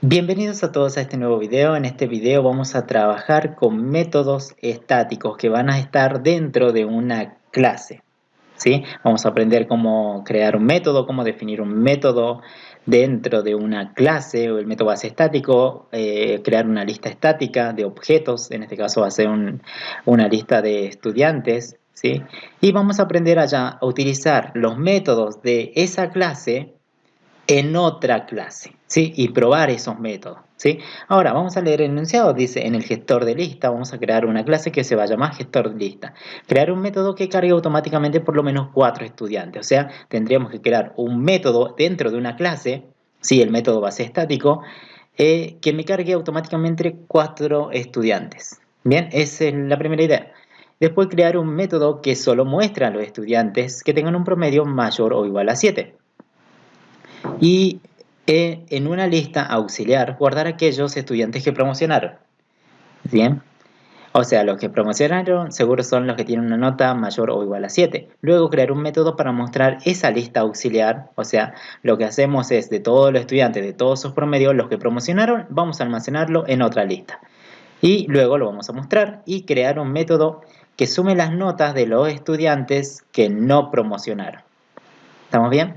Bienvenidos a todos a este nuevo video. En este video vamos a trabajar con métodos estáticos que van a estar dentro de una clase, ¿sí? Vamos a aprender cómo crear un método, cómo definir un método dentro de una clase o el método base estático, crear una lista estática de objetos, en este caso va a ser una lista de estudiantes, ¿sí? Y vamos a aprender a utilizar los métodos de esa clase en otra clase, ¿sí? Y probar esos métodos, ¿sí? Ahora vamos a leer el enunciado. Dice: en el gestor de lista vamos a crear una clase que se va a llamar gestor de lista. Crear un método que cargue automáticamente por lo menos 4 estudiantes. O sea, tendríamos que crear un método dentro de una clase, ¿sí? El método base estático, que me cargue automáticamente 4 estudiantes. Bien, esa es la primera idea. Después, crear un método que solo muestre a los estudiantes que tengan un promedio mayor o igual a 7. Y en una lista auxiliar guardar aquellos estudiantes que promocionaron. Bien, o sea, los que promocionaron seguro son los que tienen una nota mayor o igual a 7. Luego crear un método para mostrar esa lista auxiliar. O sea, lo que hacemos es de todos los estudiantes, de todos sus promedios, los que promocionaron, vamos a almacenarlo en otra lista. Y luego lo vamos a mostrar y crear un método que sume las notas de los estudiantes que no promocionaron. ¿Estamos bien?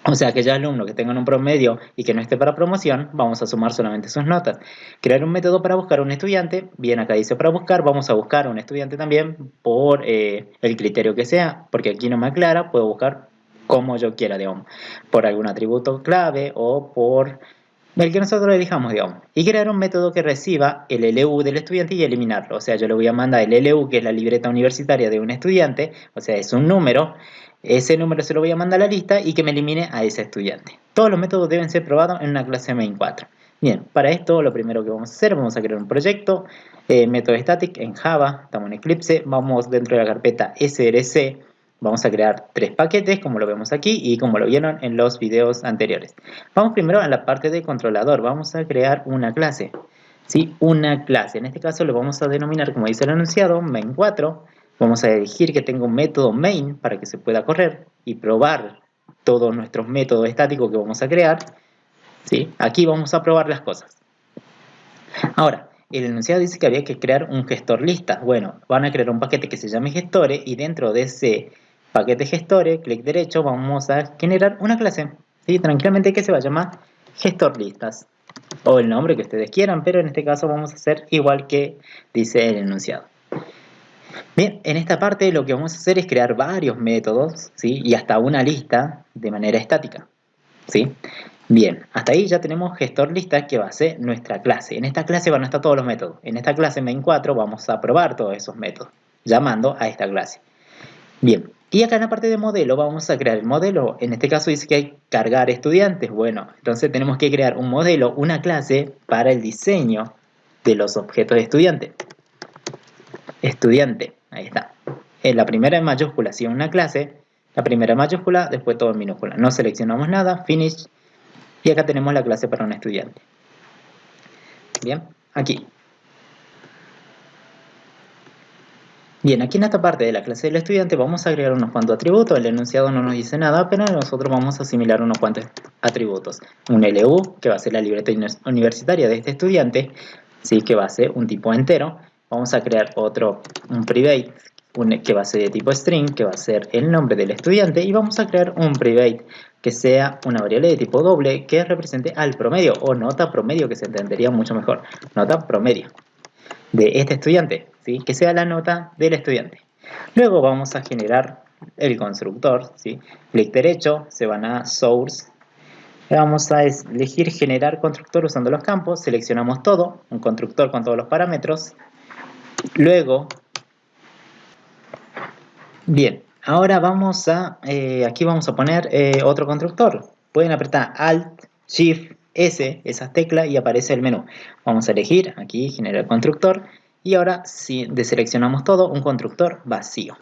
O sea, aquellos alumnos que tengan un promedio y que no esté para promoción, vamos a sumar solamente sus notas. Crear un método para buscar un estudiante. Bien, acá dice para buscar, vamos a buscar un estudiante también por el criterio que sea, porque aquí no me aclara, puedo buscar como yo quiera, digamos, por algún atributo clave o por el que nosotros elijamos, digamos. Y crear un método que reciba el LU del estudiante y eliminarlo. O sea, yo le voy a mandar el LU, que es la libreta universitaria de un estudiante, o sea, es un número. Ese número se lo voy a mandar a la lista y que me elimine a ese estudiante. Todos los métodos deben ser probados en una clase main 4. Bien, para esto lo primero que vamos a hacer, vamos a crear un proyecto, método static en Java, estamos en Eclipse, vamos dentro de la carpeta src, vamos a crear 3 paquetes como lo vemos aquí y como lo vieron en los videos anteriores. Vamos primero a la parte de controlador, vamos a crear una clase, ¿sí? Una clase, en este caso lo vamos a denominar, como dice el enunciado, main 4. Vamos a elegir que tenga un método main para que se pueda correr y probar todos nuestros métodos estáticos que vamos a crear, ¿sí? Aquí vamos a probar las cosas. Ahora, el enunciado dice que había que crear un gestor lista. Bueno, van a crear un paquete que se llame gestores y dentro de ese paquete gestores, clic derecho, vamos a generar una clase, ¿sí? Tranquilamente, que se va a llamar gestor listas o el nombre que ustedes quieran, pero en este caso vamos a hacer igual que dice el enunciado. Bien, en esta parte lo que vamos a hacer es crear varios métodos, ¿sí? Y hasta una lista de manera estática, ¿sí? Bien, hasta ahí ya tenemos gestor lista, que va a ser nuestra clase. En esta clase van a estar todos los métodos. En esta clase main 4 vamos a probar todos esos métodos, llamando a esta clase. Bien, y acá en la parte de modelo vamos a crear el modelo. En este caso dice que hay que cargar estudiantes. Bueno, entonces tenemos que crear un modelo, una clase para el diseño de los objetos de estudiante. Estudiante, ahí está. La primera en mayúscula, si una clase, la primera en mayúscula, después todo en minúscula. No seleccionamos nada, finish, y acá tenemos la clase para un estudiante. Bien, aquí. Bien, aquí en esta parte de la clase del estudiante vamos a agregar unos cuantos atributos. El enunciado no nos dice nada, pero nosotros vamos a asimilar unos cuantos atributos. Un LU, que va a ser la libreta universitaria de este estudiante, ¿sí? Que va a ser un tipo entero. Vamos a crear otro, un private, que va a ser de tipo string, que va a ser el nombre del estudiante. Y vamos a crear un private que sea una variable de tipo doble que represente al promedio o nota promedio, que se entendería mucho mejor. Nota promedio de este estudiante, ¿sí? Que sea la nota del estudiante. Luego vamos a generar el constructor, ¿sí? Clic derecho, se van a Source. Vamos a elegir generar constructor usando los campos. Seleccionamos todo, un constructor con todos los parámetros. Luego, bien, ahora vamos a, aquí vamos a poner otro constructor. Pueden apretar Alt, Shift, S, esas teclas y aparece el menú. Vamos a elegir aquí generar constructor y ahora si deseleccionamos todo, un constructor vacío.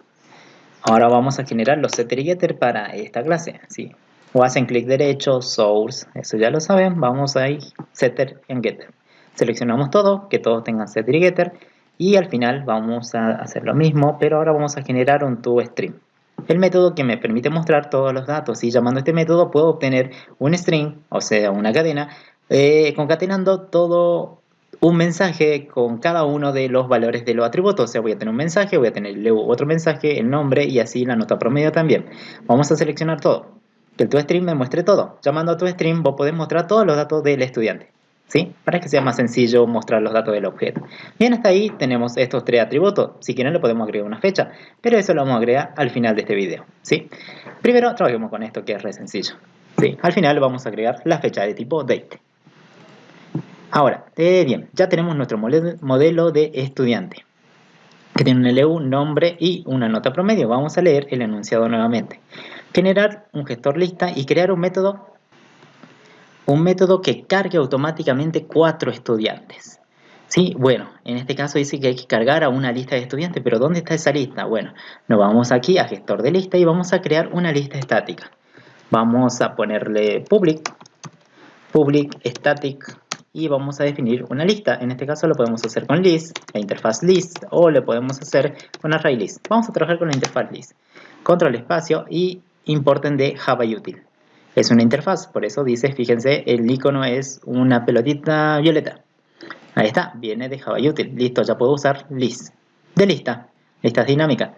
Ahora vamos a generar los setter y getter para esta clase, ¿sí? O hacen clic derecho, source, eso ya lo saben, vamos a ir setter en getter. Seleccionamos todo, que todos tengan setter y getter y al final vamos a hacer lo mismo, pero ahora vamos a generar un toString. El método que me permite mostrar todos los datos y llamando a este método puedo obtener un string, o sea una cadena, concatenando todo un mensaje con cada uno de los valores de los atributos. O sea, voy a tener un mensaje, voy a tener otro mensaje, el nombre y así la nota promedio también. Vamos a seleccionar todo. Que el toString me muestre todo. Llamando a toString vos podés mostrar todos los datos del estudiante, ¿sí? Para que sea más sencillo mostrar los datos del objeto. Bien, hasta ahí tenemos estos 3 atributos. Si quieren le podemos agregar una fecha, pero eso lo vamos a agregar al final de este video, ¿sí? Primero trabajemos con esto, que es re sencillo, ¿sí? Al final vamos a agregar la fecha de tipo date. Ahora, bien, ya tenemos nuestro modelo de estudiante, que tiene un LU, nombre y una nota promedio. Vamos a leer el enunciado nuevamente. Generar un gestor lista y crear un método que cargue automáticamente 4 estudiantes. Sí, bueno, en este caso dice que hay que cargar a una lista de estudiantes, pero ¿dónde está esa lista? Bueno, nos vamos aquí a gestor de lista y vamos a crear una lista estática. Vamos a ponerle public static y vamos a definir una lista. En este caso lo podemos hacer con list, la interfaz list, o lo podemos hacer con array list. Vamos a trabajar con la interfaz list. Control espacio y importen de JavaUtil. Es una interfaz, por eso dice, fíjense, el icono es una pelotita violeta. Ahí está, viene de JavaUtil. Listo, ya puedo usar list. De lista, listas dinámicas.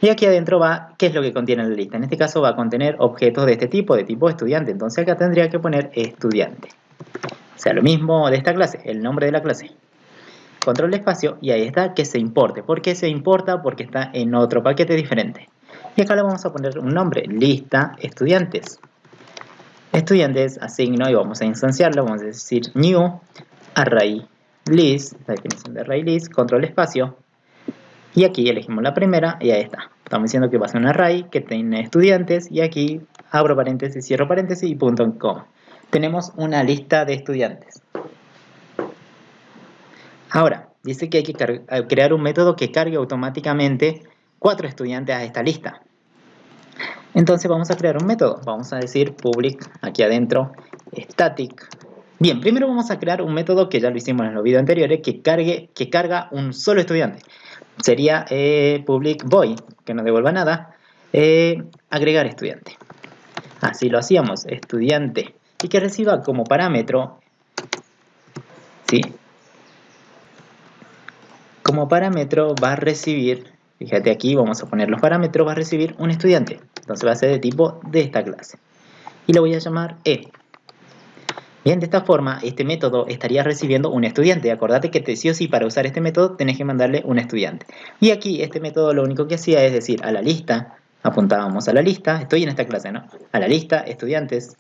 Y aquí adentro va, ¿qué es lo que contiene la lista? En este caso va a contener objetos de este tipo, de tipo estudiante. Entonces acá tendría que poner estudiante. O sea, lo mismo de esta clase, el nombre de la clase. Control espacio y ahí está que se importe. ¿Por qué se importa? Porque está en otro paquete diferente. Y acá le vamos a poner un nombre, lista estudiantes. Estudiantes, asigno y vamos a instanciarlo. Vamos a decir new array list, la definición de array list, control espacio. Y aquí elegimos la primera y ahí está. Estamos diciendo que va a ser un array que tiene estudiantes y aquí abro paréntesis, cierro paréntesis y punto en coma. Tenemos una lista de estudiantes. Ahora, dice que hay que crear un método que cargue automáticamente 4 estudiantes a esta lista. Entonces vamos a crear un método. Vamos a decir public, aquí adentro, static. Bien, primero vamos a crear un método que ya lo hicimos en los videos anteriores, que carga un solo estudiante. Sería public void, que no devuelva nada, agregar estudiante. Así lo hacíamos, estudiante. Y que reciba como parámetro, ¿sí? Como parámetro va a recibir, fíjate aquí, vamos a poner los parámetros, va a recibir un estudiante. Entonces va a ser de tipo de esta clase. Y lo voy a llamar E. Bien, de esta forma, este método estaría recibiendo un estudiante. Acordate que sí o sí para usar este método tenés que mandarle un estudiante. Y aquí este método lo único que hacía es decir a la lista, apuntábamos a la lista, estoy en esta clase, ¿no? A la lista, estudiantes.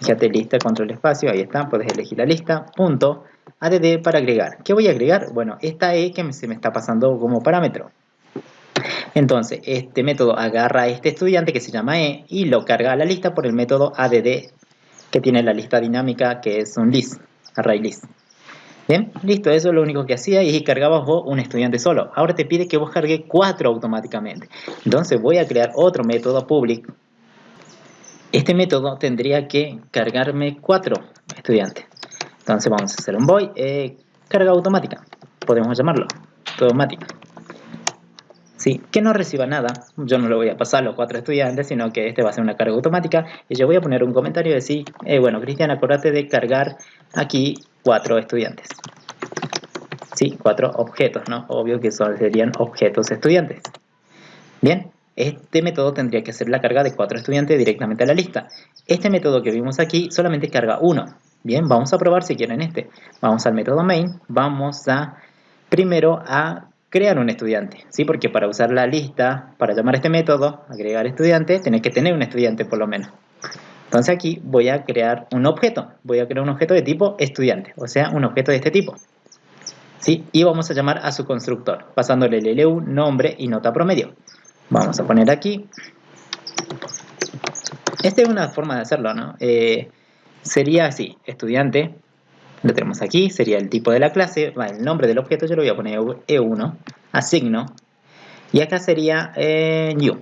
Fíjate, lista, control espacio, ahí está, puedes elegir la lista, punto, add para agregar. ¿Qué voy a agregar? Bueno, esta E que se me está pasando como parámetro. Entonces, este método agarra a este estudiante que se llama E y lo carga a la lista por el método add, que tiene la lista dinámica que es un list, array list. Bien, listo, eso es lo único que hacía y cargabas vos un estudiante solo. Ahora te pide que vos cargues 4 automáticamente. Entonces voy a crear otro método public. Este método tendría que cargarme 4 estudiantes. Entonces vamos a hacer un void, carga automática, podemos llamarlo, automática. ¿Sí? Que no reciba nada, yo no le voy a pasar los 4 estudiantes, sino que este va a ser una carga automática. Y yo voy a poner un comentario y decir, bueno, Cristian, acordate de cargar aquí 4 estudiantes. Sí, 4 objetos, ¿no? Obvio que serían objetos estudiantes. Bien. Este método tendría que hacer la carga de 4 estudiantes directamente a la lista. Este método que vimos aquí solamente carga 1. Bien, vamos a probar si quieren este. Vamos al método main, vamos a primero a crear un estudiante, ¿sí? Porque para usar la lista, para llamar este método, agregar estudiante, tenés que tener un estudiante por lo menos. Entonces aquí voy a crear un objeto. Voy a crear un objeto de tipo estudiante, o sea, un objeto de este tipo. ¿Sí? Y vamos a llamar a su constructor, pasándole el LU, nombre y nota promedio. Vamos a poner aquí. Esta es una forma de hacerlo, ¿no? Sería así, estudiante, lo tenemos aquí, sería el tipo de la clase, el nombre del objeto yo lo voy a poner E1, asigno, y acá sería new,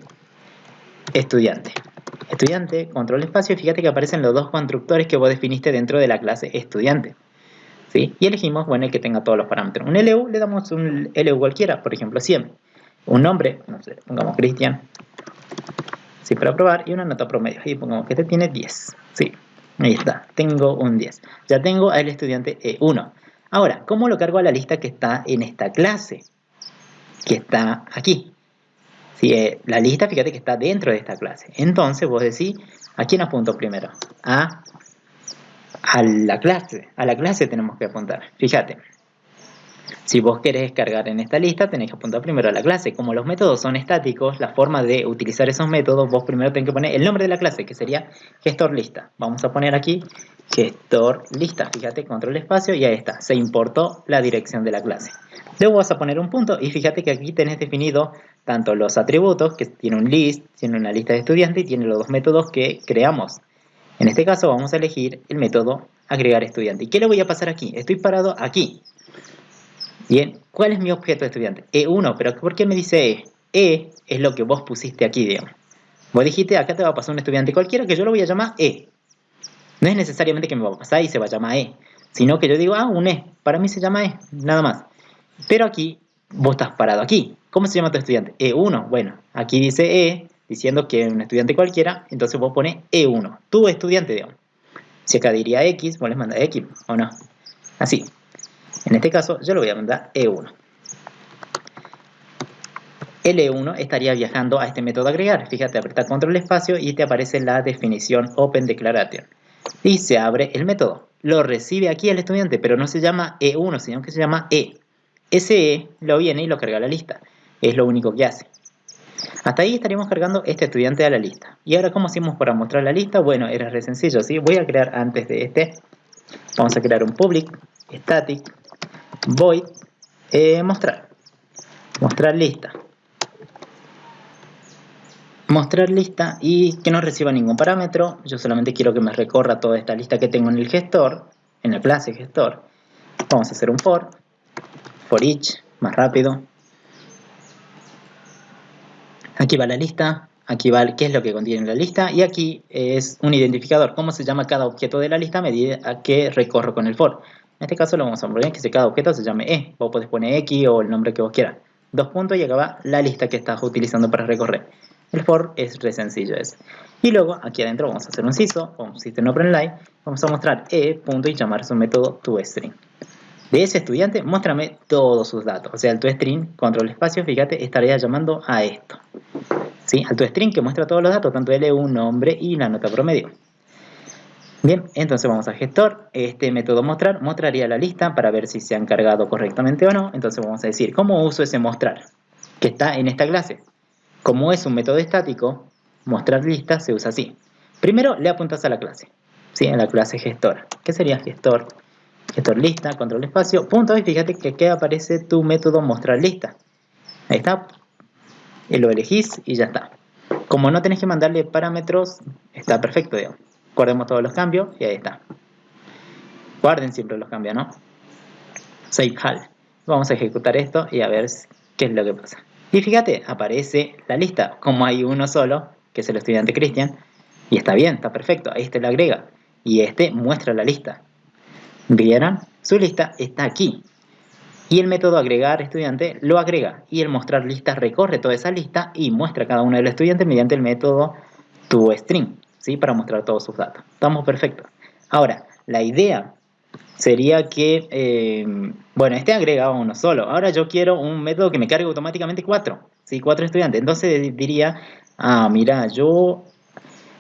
estudiante. Estudiante, control espacio, fíjate que aparecen los 2 constructores que vos definiste dentro de la clase estudiante. ¿Sí? Y elegimos, bueno, el que tenga todos los parámetros. Un LU, le damos un LU cualquiera, por ejemplo 100. Un nombre, no sé, pongamos Cristian. Sí, para probar, y una nota promedio. Y pongamos que este tiene 10. Sí. Ahí está, tengo un 10. Ya tengo al estudiante E1. Ahora, ¿cómo lo cargo a la lista que está en esta clase? Que está aquí. Si, la lista, fíjate que está dentro de esta clase. Entonces vos decís, ¿a quién apunto primero? A la clase tenemos que apuntar. Fíjate, si vos querés cargar en esta lista, tenés que apuntar primero a la clase. Como los métodos son estáticos, la forma de utilizar esos métodos, vos primero tenés que poner el nombre de la clase, que sería gestor lista. Vamos a poner aquí gestor lista. Fíjate, control espacio y ahí está. Se importó la dirección de la clase. Luego vas a poner un punto y fíjate que aquí tenés definido tanto los atributos, que tiene un list, tiene una lista de estudiantes y tiene los dos métodos que creamos. En este caso vamos a elegir el método agregar estudiante. ¿Y qué le voy a pasar aquí? Estoy parado aquí. Bien, ¿cuál es mi objeto de estudiante? E1, pero ¿por qué me dice E? E es lo que vos pusiste aquí, digamos. Vos dijiste, acá te va a pasar un estudiante cualquiera que yo lo voy a llamar E. No es necesariamente que me va a pasar y se va a llamar E, sino que yo digo, un E, para mí se llama E, nada más. Pero aquí, vos estás parado aquí. ¿Cómo se llama tu estudiante? E1. Bueno, aquí dice E, diciendo que es un estudiante cualquiera, entonces vos pones E1, tu estudiante, digamos. Si acá diría X, vos les mandas X, ¿o no? Así. En este caso, yo lo voy a mandar E1. El E1 estaría viajando a este método agregar. Fíjate, aprieta control espacio y te aparece la definición Open Declaration. Y se abre el método. Lo recibe aquí el estudiante, pero no se llama E1, sino que se llama E. Ese E lo viene y lo carga a la lista. Es lo único que hace. Hasta ahí estaríamos cargando este estudiante a la lista. ¿Y ahora cómo hacemos para mostrar la lista? Bueno, era re sencillo, ¿sí? Voy a crear antes de este. Vamos a crear un public static void mostrar. Mostrar lista. Mostrar lista y que no reciba ningún parámetro. Yo solamente quiero que me recorra toda esta lista que tengo en el gestor, en la clase gestor. Vamos a hacer un for each, más rápido. Aquí va la lista, aquí va qué es lo que contiene la lista y aquí es un identificador. ¿Cómo se llama cada objeto de la lista a medida que recorro con el for? En este caso lo vamos a poner que cada objeto se llame E. Vos podés poner X o el nombre que vos quieras. Dos puntos y acá va la lista que estás utilizando para recorrer. El for es re sencillo ese. Y luego aquí adentro vamos a hacer un CISO o un system.openLine. Vamos a mostrar E punto y llamar su método toString. De ese estudiante, muéstrame todos sus datos. O sea, el toString, control espacio, fíjate, estaría llamando a esto. ¿Sí? Al toString que muestra todos los datos, tanto L1, nombre y la nota promedio. Bien, entonces vamos a gestor. Este método mostrar mostraría la lista para ver si se han cargado correctamente o no. Entonces vamos a decir, ¿cómo uso ese mostrar? Que está en esta clase. Como es un método estático, mostrar lista se usa así. Primero le apuntas a la clase. ¿Sí? A la clase gestora. ¿Qué sería gestor? Gestor lista, control espacio, punto, y fíjate que aquí aparece tu método mostrar lista. Ahí está, y lo elegís y ya está. Como no tenés que mandarle parámetros, está perfecto, digamos. Guardemos todos los cambios y ahí está. Guarden siempre los cambios, ¿no? Save HAL. Vamos a ejecutar esto y a ver qué es lo que pasa. Y fíjate, aparece la lista. Como hay uno solo, que es el estudiante Cristian, y está bien, está perfecto. Ahí este lo agrega. Y este muestra la lista. ¿Vieron? Su lista está aquí. Y el método agregar estudiante lo agrega. Y el mostrar lista recorre toda esa lista y muestra cada uno de los estudiantes mediante el método toString, ¿sí? Para mostrar todos sus datos. Estamos perfectos. Ahora, la idea sería que, bueno, este agregaba uno solo. Ahora yo quiero un método que me cargue automáticamente 4. ¿Sí? 4 estudiantes. Entonces diría, mira, yo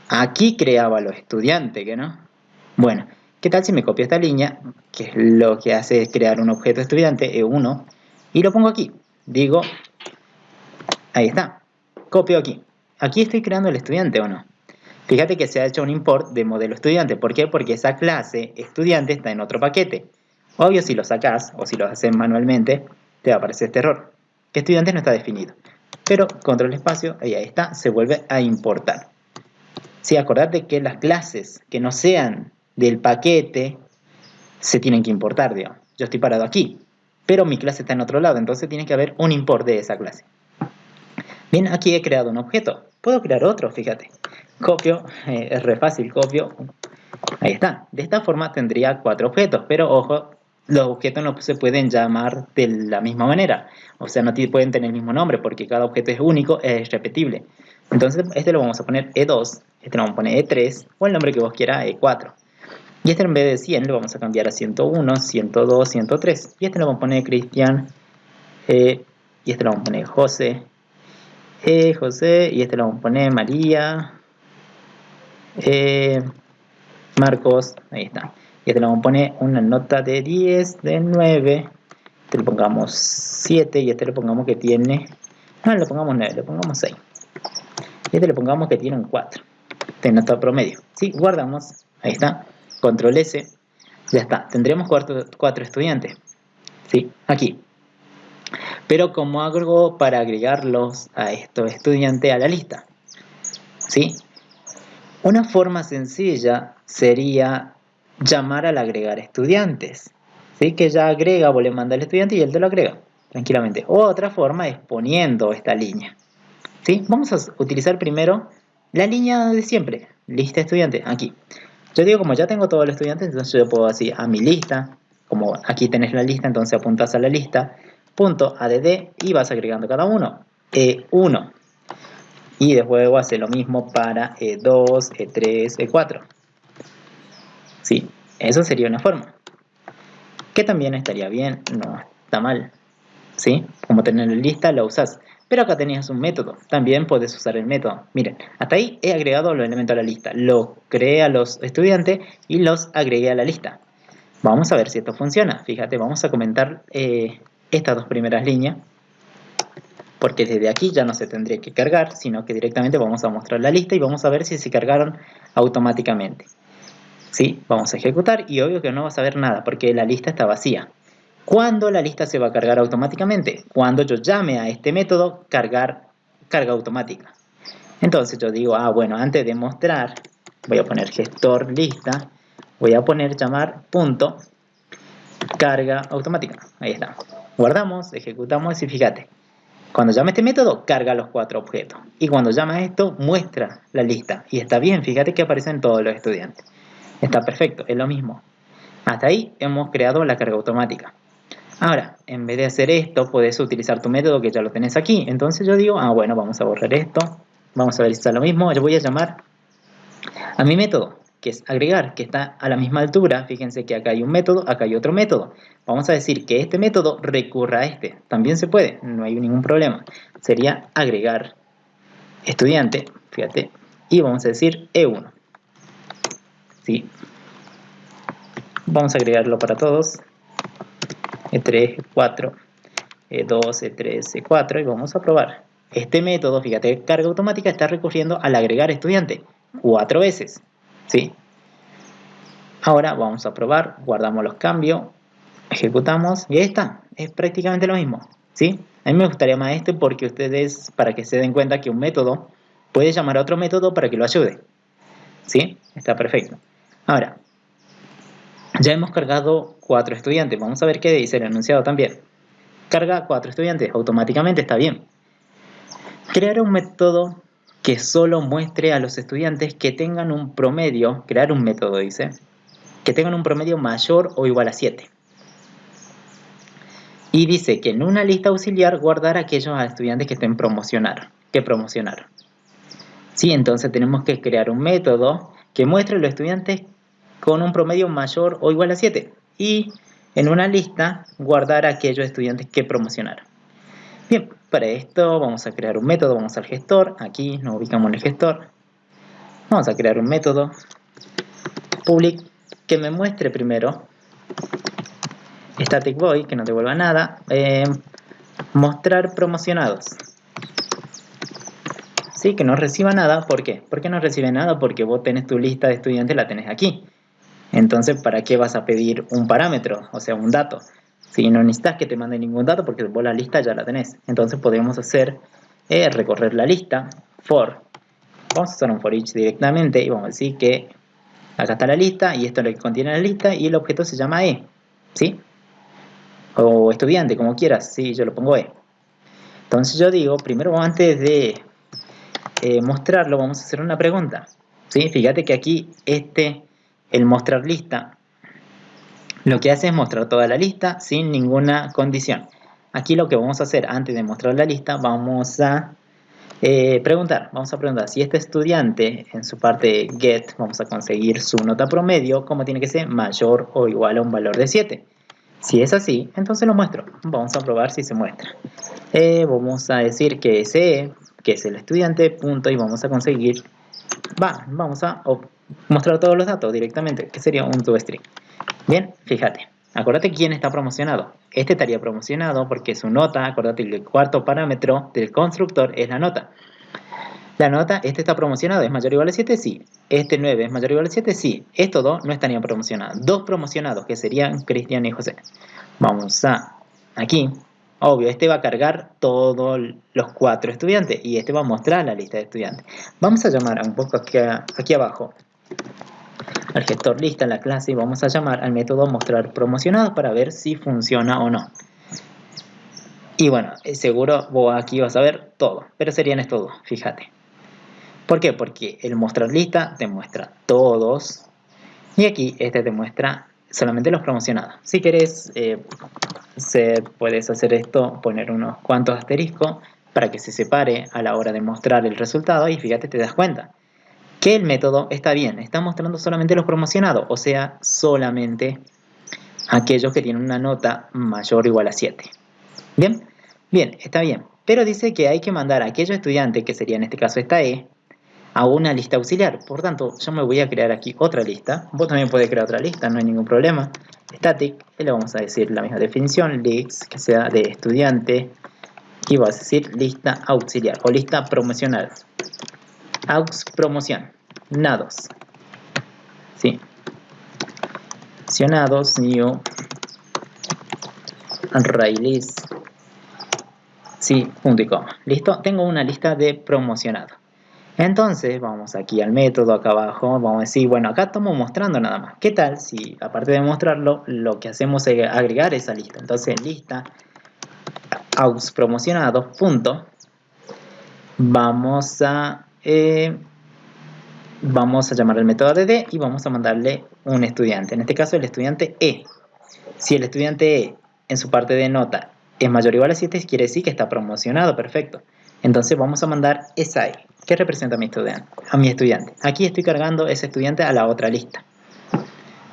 aquí creaba los estudiantes, ¿que no? Bueno, ¿qué tal si me copio esta línea, que es lo que hace es crear un objeto estudiante, E1, y lo pongo aquí? Digo, ahí está, copio aquí. Aquí estoy creando el estudiante, ¿o no? Fíjate que se ha hecho un import de modelo estudiante. ¿Por qué? Porque esa clase estudiante está en otro paquete. Obvio, si lo sacás o si lo haces manualmente, te va a aparecer este error, que estudiante no está definido. Pero control espacio, ahí está, se vuelve a importar. Sí, acordate que las clases que no sean del paquete se tienen que importar, digamos. Yo estoy parado aquí, pero mi clase está en otro lado, entonces tiene que haber un import de esa clase. Bien, aquí he creado un objeto. Puedo crear otro, fíjate. Copio, es re fácil, copio. Ahí está. De esta forma tendría 4 objetos, pero ojo, los objetos no se pueden llamar de la misma manera. O sea, no pueden tener el mismo nombre porque cada objeto es único, es repetible. Entonces, este lo vamos a poner E2, este lo vamos a poner E3 o el nombre que vos quieras, E4. Y este en vez de 100 lo vamos a cambiar a 101, 102, 103. Y este lo vamos a poner Cristian. Y este lo vamos a poner José. José. Y este lo vamos a poner María. Marcos. Ahí está. Y este le vamos a poner una nota de 10, de 9. Este le pongamos 7. Y este le pongamos que tiene... No, le pongamos 9, le pongamos 6. Y este le pongamos que tiene un 4. De nota promedio. Sí, guardamos. Ahí está. Control S. Ya está. Tendremos 4 estudiantes. Sí, aquí. Pero ¿cómo hago para agregarlos a estos estudiantes a la lista? ¿Sí? Una forma sencilla sería llamar al agregar estudiantes. ¿Sí? Que ya agrega, vos le mandas al estudiante y él te lo agrega tranquilamente. O otra forma es poniendo esta línea. ¿Sí? Vamos a utilizar primero la línea de siempre. Lista estudiante, aquí. Yo digo, como ya tengo todos los estudiantes, entonces yo puedo decir a mi lista. Como aquí tenés la lista, entonces apuntas a la lista. Punto add y vas agregando cada uno. E1. Y después hace lo mismo para E2, E3, E4. Sí, eso sería una forma. Que también estaría bien, no está mal. ¿Sí? Como tener la lista, la usas. Pero acá tenías un método. También puedes usar el método. Miren, hasta ahí he agregado los elementos a la lista. Los creé a los estudiantes y los agregué a la lista. Vamos a ver si esto funciona. Fíjate, vamos a comentar estas dos primeras líneas. Porque desde aquí ya no se tendría que cargar, sino que directamente vamos a mostrar la lista y vamos a ver si se cargaron automáticamente. ¿Sí? Vamos a ejecutar y obvio que no vas a ver nada porque la lista está vacía. ¿Cuándo la lista se va a cargar automáticamente? Cuando yo llame a este método carga automática. Entonces yo digo, bueno, antes de mostrar, voy a poner gestor lista, voy a poner llamar punto carga automática. Ahí está. Guardamos, ejecutamos y fíjate. Cuando llama este método, carga los 4 objetos. Y cuando llama esto, muestra la lista. Y está bien, fíjate que aparecen todos los estudiantes. Está perfecto, es lo mismo. Hasta ahí hemos creado la carga automática. Ahora, en vez de hacer esto, puedes utilizar tu método que ya lo tenés aquí. Entonces yo digo, bueno, vamos a borrar esto. Vamos a ver si está lo mismo. Yo voy a llamar a mi método, que es agregar, que está a la misma altura. Fíjense que acá hay un método, acá hay otro método. Vamos a decir que este método recurra a este. También se puede, no hay ningún problema. Sería agregar estudiante, fíjate, y vamos a decir E1. ¿Sí? Vamos a agregarlo para todos. E3, E4, E2, E3, E4 y vamos a probar. Este método, fíjate, carga automática está recurriendo al agregar estudiante 4 veces. ¿Sí? Ahora vamos a probar, guardamos los cambios, ejecutamos y ahí está, es prácticamente lo mismo. ¿Sí? A mí me gustaría más este porque ustedes, para que se den cuenta que un método puede llamar a otro método para que lo ayude. ¿Sí? Está perfecto. Ahora, ya hemos cargado 4 estudiantes. Vamos a ver qué dice el enunciado también. Carga 4 estudiantes, automáticamente está bien. Crear un método que solo muestre a los estudiantes que tengan un promedio, crear un método dice, que tengan un promedio mayor o igual a 7. Y dice que en una lista auxiliar guardar aquellos estudiantes que estén promocionaron. Sí, entonces tenemos que crear un método que muestre a los estudiantes con un promedio mayor o igual a 7. Y en una lista guardar aquellos estudiantes que promocionaron. Bien, para esto vamos a crear un método, vamos al gestor, aquí nos ubicamos en el gestor. Vamos a crear un método public que me muestre primero static void, que no devuelva nada, mostrar promocionados. Sí, que no reciba nada, ¿por qué? ¿Por qué no recibe nada? Porque vos tenés tu lista de estudiantes, la tenés aquí. Entonces, ¿para qué vas a pedir un parámetro? O sea, un dato. Si no necesitas que te mande ningún dato porque vos la lista ya la tenés. Entonces podemos hacer, recorrer la lista, for. Vamos a usar un for each directamente y vamos a decir que acá está la lista y esto es lo que contiene la lista y el objeto se llama E. ¿Sí? O estudiante, como quieras. Sí, yo lo pongo E. Entonces yo digo, primero antes de mostrarlo, vamos a hacer una pregunta. ¿Sí? Fíjate que aquí el mostrar lista, lo que hace es mostrar toda la lista sin ninguna condición. Aquí lo que vamos a hacer antes de mostrar la lista, vamos a Vamos a preguntar si este estudiante en su parte get vamos a conseguir su nota promedio, como tiene que ser mayor o igual a un valor de 7. Si es así, entonces lo muestro. Vamos a probar si se muestra. Vamos a decir que ese, que es el estudiante, punto, y vamos a conseguir, vamos a mostrar todos los datos directamente, que sería un toString. Bien, fíjate. Acuérdate quién está promocionado. Este estaría promocionado porque su nota, acuérdate que el cuarto parámetro del constructor es la nota. La nota, este está promocionado, ¿es mayor o igual a 7? Sí. Este 9 es mayor o igual a 7? Sí. Estos dos no estarían promocionados. Dos promocionados, que serían Cristian y José. Vamos a, aquí, obvio, este va a cargar todos los 4 estudiantes y este va a mostrar la lista de estudiantes. Vamos a llamar un poco aquí abajo al gestor lista en la clase y vamos a llamar al método mostrar promocionados para ver si funciona o no. Y bueno, seguro vos aquí vas a ver todo, pero serían estos dos, fíjate. ¿Por qué? Porque el mostrar lista te muestra todos y aquí este te muestra solamente los promocionados. Si querés, puedes hacer esto, poner unos cuantos asteriscos para que se separe a la hora de mostrar el resultado y fíjate, te das cuenta que el método está bien, está mostrando solamente los promocionados, o sea, solamente aquellos que tienen una nota mayor o igual a 7. ¿Bien? Bien, está bien. Pero dice que hay que mandar a aquellos estudiantes, que sería en este caso esta E, a una lista auxiliar. Por tanto, yo me voy a crear aquí otra lista. Vos también podés crear otra lista, no hay ningún problema. Static, y le vamos a decir la misma definición, list, que sea de estudiante, y vas a decir lista auxiliar o lista promocional. Aux promoción, nados. Sí. Promocionados, new, array sí, punto y coma. ¿Listo? Tengo una lista de promocionados. Entonces, vamos aquí al método, acá abajo, vamos a decir, bueno, acá estamos mostrando nada más. ¿Qué tal si, aparte de mostrarlo, lo que hacemos es agregar esa lista? Entonces, lista, aux promocionados, punto. Vamos a llamar al método add y vamos a mandarle un estudiante. En este caso, el estudiante E. Si el estudiante E, en su parte de nota, es mayor o igual a 7, quiere decir que está promocionado, perfecto. Entonces vamos a mandar esa E, que representa a mi estudiante. Aquí estoy cargando ese estudiante a la otra lista.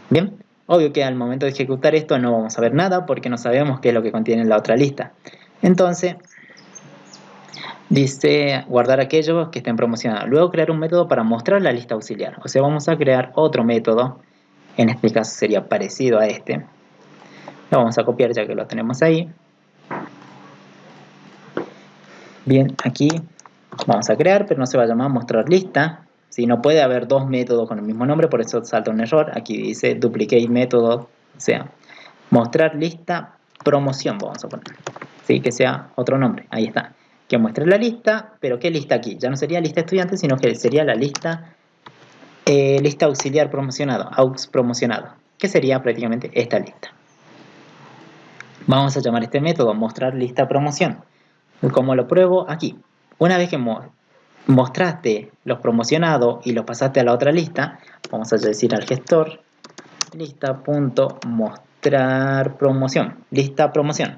Bien, obvio que al momento de ejecutar esto no vamos a ver nada porque no sabemos qué es lo que contiene la otra lista. Entonces, dice guardar aquellos que estén promocionados. Luego crear un método para mostrar la lista auxiliar. O sea, vamos a crear otro método. En este caso sería parecido a este. Lo vamos a copiar ya que lo tenemos ahí. Bien, aquí vamos a crear, pero no se va a llamar mostrar lista. Si no puede haber dos métodos con el mismo nombre, por eso salta un error. Aquí dice duplicate método, o sea, mostrar lista promoción, vamos a poner. Sí, que sea otro nombre, ahí está. Que muestre la lista, pero ¿qué lista aquí? Ya no sería lista estudiante, sino que sería la lista, lista auxiliar promocionado, aux promocionado, que sería prácticamente esta lista. Vamos a llamar este método mostrar lista promoción. ¿Cómo lo pruebo? Aquí. Una vez que mostraste los promocionados y los pasaste a la otra lista, vamos a decir al gestor lista.mostrar promoción. Lista promoción.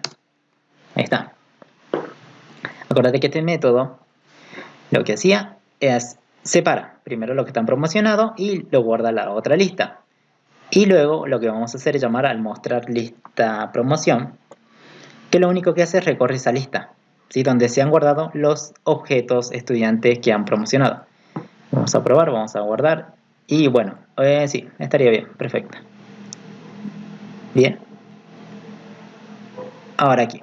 Ahí está. Acuérdate que este método lo que hacía es separa primero lo que están promocionados y lo guarda a la otra lista. Y luego lo que vamos a hacer es llamar al mostrar lista promoción, que lo único que hace es recorrer esa lista, ¿sí? Donde se han guardado los objetos estudiantes que han promocionado. Vamos a probar, vamos a guardar. Y bueno, sí, estaría bien, perfecto. Bien. Ahora aquí.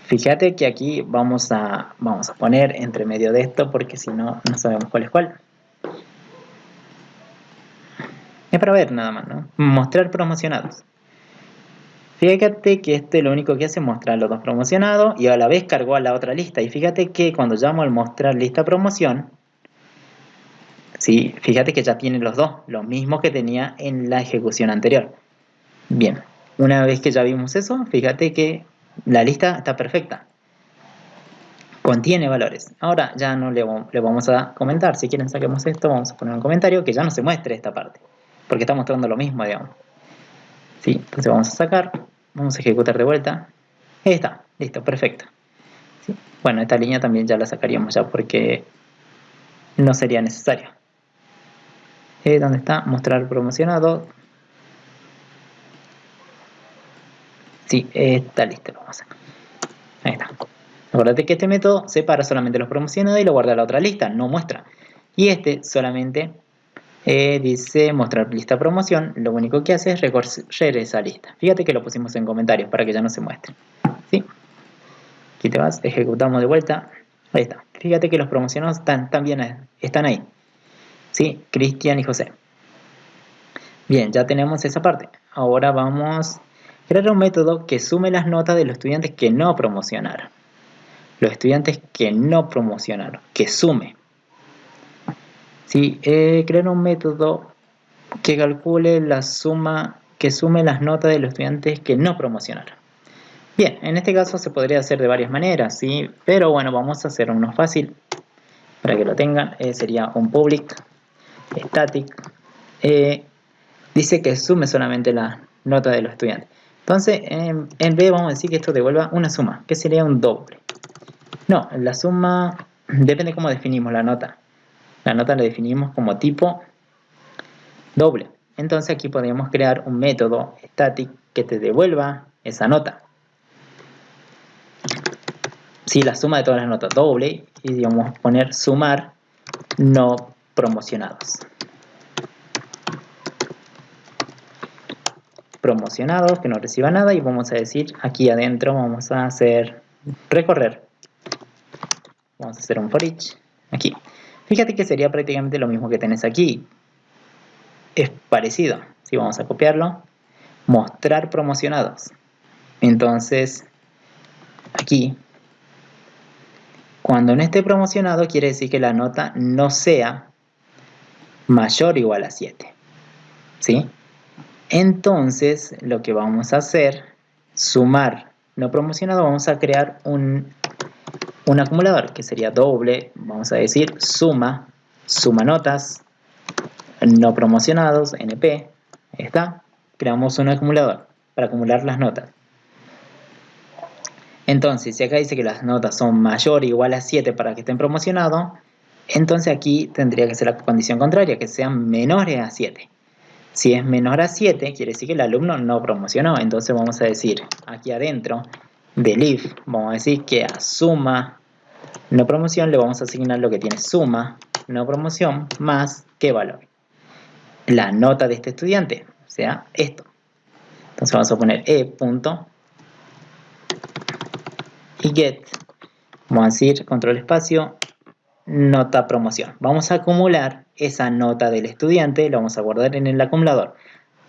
Fíjate que aquí vamos a poner entre medio de esto porque si no, no sabemos cuál es cuál. Es para ver nada más, ¿no? Mostrar promocionados. Fíjate que este lo único que hace es mostrar los dos promocionados y a la vez cargó a la otra lista. Y fíjate que cuando llamo al mostrar lista promoción, ¿sí? Fíjate que ya tiene los dos, los mismos que tenía en la ejecución anterior. Bien, una vez que ya vimos eso, fíjate que la lista está perfecta. Contiene valores. Ahora ya no le vamos a comentar. Si quieren saquemos esto, vamos a poner un comentario que ya no se muestre esta parte. Porque está mostrando lo mismo, digamos. ¿Sí? Entonces vamos a sacar, vamos a ejecutar de vuelta. Ahí está, listo, perfecto. Bueno, esta línea también ya la sacaríamos ya porque no sería necesario. ¿Dónde está? Mostrar promocionado. Sí, está listo, lo vamos a sacar. Ahí está. Acuérdate que este método separa solamente los promocionados y lo guarda a la otra lista, no muestra. Y este solamente dice mostrar lista promoción, lo único que hace es recorrer esa lista. Fíjate que lo pusimos en comentarios para que ya no se muestre. ¿Sí? Aquí te vas, ejecutamos de vuelta. Ahí está. Fíjate que los promocionados también están ahí. ¿Sí? Cristian y José. Bien, ya tenemos esa parte. Ahora vamos a crear un método que sume las notas de los estudiantes que no promocionaron. Los estudiantes que no promocionaron, que sume. ¿Sí? Crear un método que calcule la suma, que sume las notas de los estudiantes que no promocionaron. Bien, en este caso se podría hacer de varias maneras, ¿sí? Pero bueno, vamos a hacer uno fácil para que lo tengan. Sería un public static. Dice que sume solamente la nota de los estudiantes. Entonces, en B vamos a decir que esto devuelva una suma, que sería un doble. No, la suma depende de cómo definimos la nota. La nota la definimos como tipo doble. Entonces aquí podríamos crear un método static que te devuelva esa nota. Si la suma de todas las notas doble, y digamos poner sumar no promocionados. Promocionados que no reciba nada, y vamos a decir aquí adentro vamos a hacer recorrer. Vamos a hacer un for each aquí. Fíjate que sería prácticamente lo mismo que tenés aquí. Es parecido. Si vamos a copiarlo, mostrar promocionados. Entonces, aquí, cuando no esté promocionado, quiere decir que la nota no sea mayor o igual a 7. ¿Sí? Entonces, lo que vamos a hacer, sumar no promocionado, vamos a crear un acumulador que sería doble, vamos a decir suma notas no promocionados, NP, ahí está, creamos un acumulador para acumular las notas. Entonces, si acá dice que las notas son mayor o igual a 7 para que estén promocionados, entonces aquí tendría que ser la condición contraria, que sean menores a 7. Si es menor a 7, quiere decir que el alumno no promocionó. Entonces vamos a decir aquí adentro del if, vamos a decir que a suma no promoción le vamos a asignar lo que tiene suma no promoción más qué valor. La nota de este estudiante, o sea, esto. Entonces vamos a poner punto y get, vamos a decir control espacio, nota promoción. Vamos a acumular esa nota del estudiante, la vamos a guardar en el acumulador.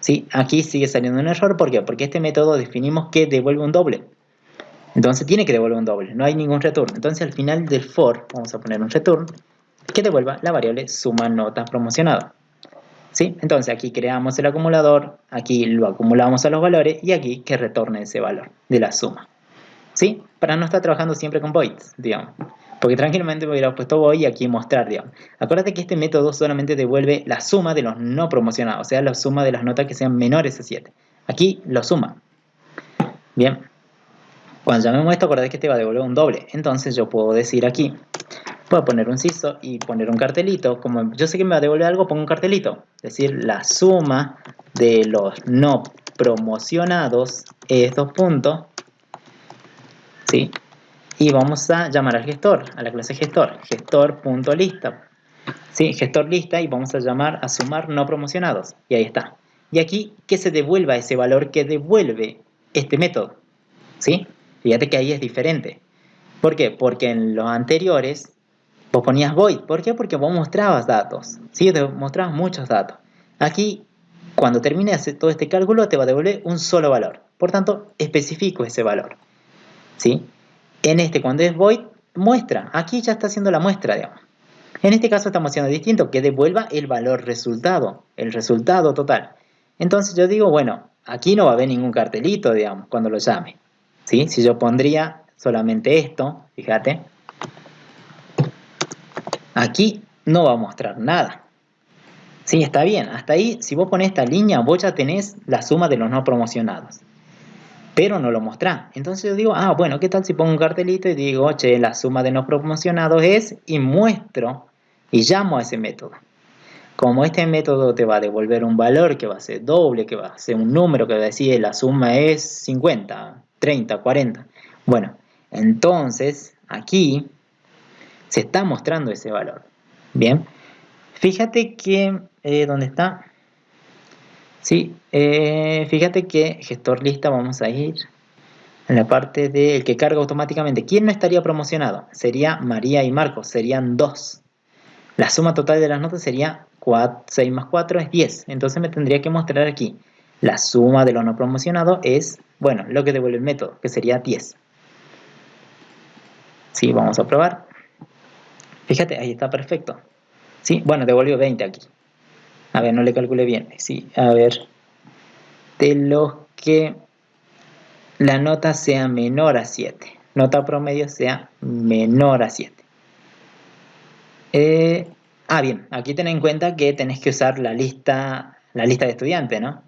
¿Sí? Aquí sigue saliendo un error, ¿por qué? Porque este método definimos que devuelve un doble. Entonces tiene que devolver un doble, no hay ningún return. Entonces al final del for vamos a poner un return que devuelva la variable suma nota promocionada. ¿Sí? Entonces aquí creamos el acumulador, aquí lo acumulamos a los valores y aquí que retorne ese valor de la suma. ¿Sí? Para no estar trabajando siempre con voids, digamos. Porque tranquilamente me hubiera puesto void y aquí mostrar, digamos. Acuérdate que este método solamente devuelve la suma de los no promocionados, o sea, la suma de las notas que sean menores a 7. Aquí lo suma. Bien. Cuando llamemos esto, acuérdate que te va a devolver un doble. Entonces yo puedo decir aquí, puedo poner un CISO y poner un cartelito. Como yo sé que me va a devolver algo, pongo un cartelito. Es decir, la suma de los no promocionados es 2 puntos. ¿Sí? Y vamos a llamar al gestor, a la clase gestor, gestor.lista. ¿Sí? Gestor lista, y vamos a llamar a sumar no promocionados. Y ahí está. Y aquí que se devuelva ese valor que devuelve este método. ¿Sí? Fíjate que ahí es diferente. ¿Por qué? Porque en los anteriores vos ponías void. ¿Por qué? Porque vos mostrabas datos. ¿Sí? Te mostrabas muchos datos. Aquí, cuando termine de hacer todo este cálculo, te va a devolver un solo valor. Por tanto, especifico ese valor. ¿Sí? En este, cuando es void, muestra. Aquí ya está haciendo la muestra, digamos. En este caso estamos haciendo distinto, que devuelva el valor resultado, el resultado total. Entonces yo digo, bueno, aquí no va a haber ningún cartelito, digamos, cuando lo llame. ¿Sí? Si yo pondría solamente esto, fíjate, aquí no va a mostrar nada. Sí, está bien, hasta ahí, si vos pones esta línea, vos ya tenés la suma de los no promocionados. pero no lo mostrás. Entonces yo digo, ah, bueno, ¿qué tal si pongo un cartelito y digo, che, la suma de no promocionados es, y muestro y llamo a ese método? Como este método te va a devolver un valor que va a ser doble, que va a ser un número que va a decir la suma es 50, 30, 40. Bueno, entonces aquí se está mostrando ese valor. Bien, fíjate que, ¿dónde está? Sí, fíjate que gestor lista vamos a ir en la parte del que carga automáticamente. ¿Quién no estaría promocionado? Sería María y Marcos, serían 2. La suma total de las notas sería 6 más 4 es 10. Entonces me tendría que mostrar aquí. La suma de los no promocionados es, bueno, lo que devuelve el método, que sería 10. Sí, vamos a probar. Fíjate, ahí está perfecto. Sí, bueno, devolvió 20 aquí. A ver, no le calculé bien. Sí, a ver. De los que la nota sea menor a 7. Nota promedio sea menor a 7. Bien, aquí ten en cuenta que tenés que usar la lista de estudiantes, ¿no?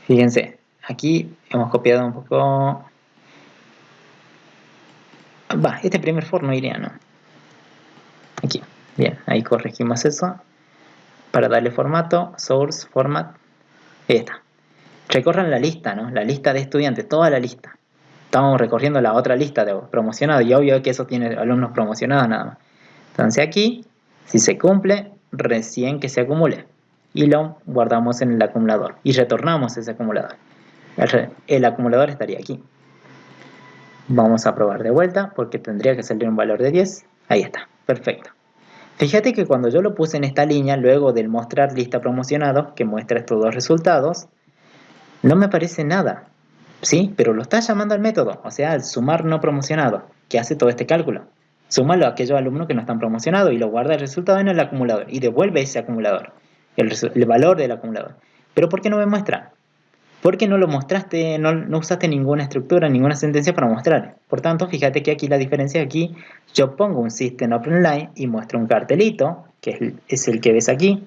Fíjense, aquí hemos copiado un poco. Este primer for no iría, ¿no? Aquí, bien, ahí corregimos eso. Para darle formato, source, format, ahí está. Recorran la lista, ¿no? La lista de estudiantes, toda la lista. Estamos recorriendo la otra lista de promocionados y obvio que eso tiene alumnos promocionados nada más. Entonces aquí, si se cumple, recién que se acumule. Y lo guardamos en el acumulador y retornamos ese acumulador. El acumulador estaría aquí. Vamos a probar de vuelta porque tendría que salir un valor de 10. Ahí está, perfecto. Fíjate que cuando yo lo puse en esta línea, luego del mostrar lista promocionados, que muestra estos dos resultados, no me aparece nada. ¿Sí? Pero lo está llamando al método, o sea, al sumar no promocionado, que hace todo este cálculo. Súmalo a aquellos alumnos que no están promocionados y lo guarda el resultado en el acumulador y devuelve ese acumulador, el valor del acumulador. Pero ¿por qué no me muestra? Porque no lo mostraste, no usaste ninguna estructura, ninguna sentencia para mostrar. Por tanto, fíjate que aquí la diferencia es aquí, yo pongo un System Open Line y muestro un cartelito, que es el que ves aquí,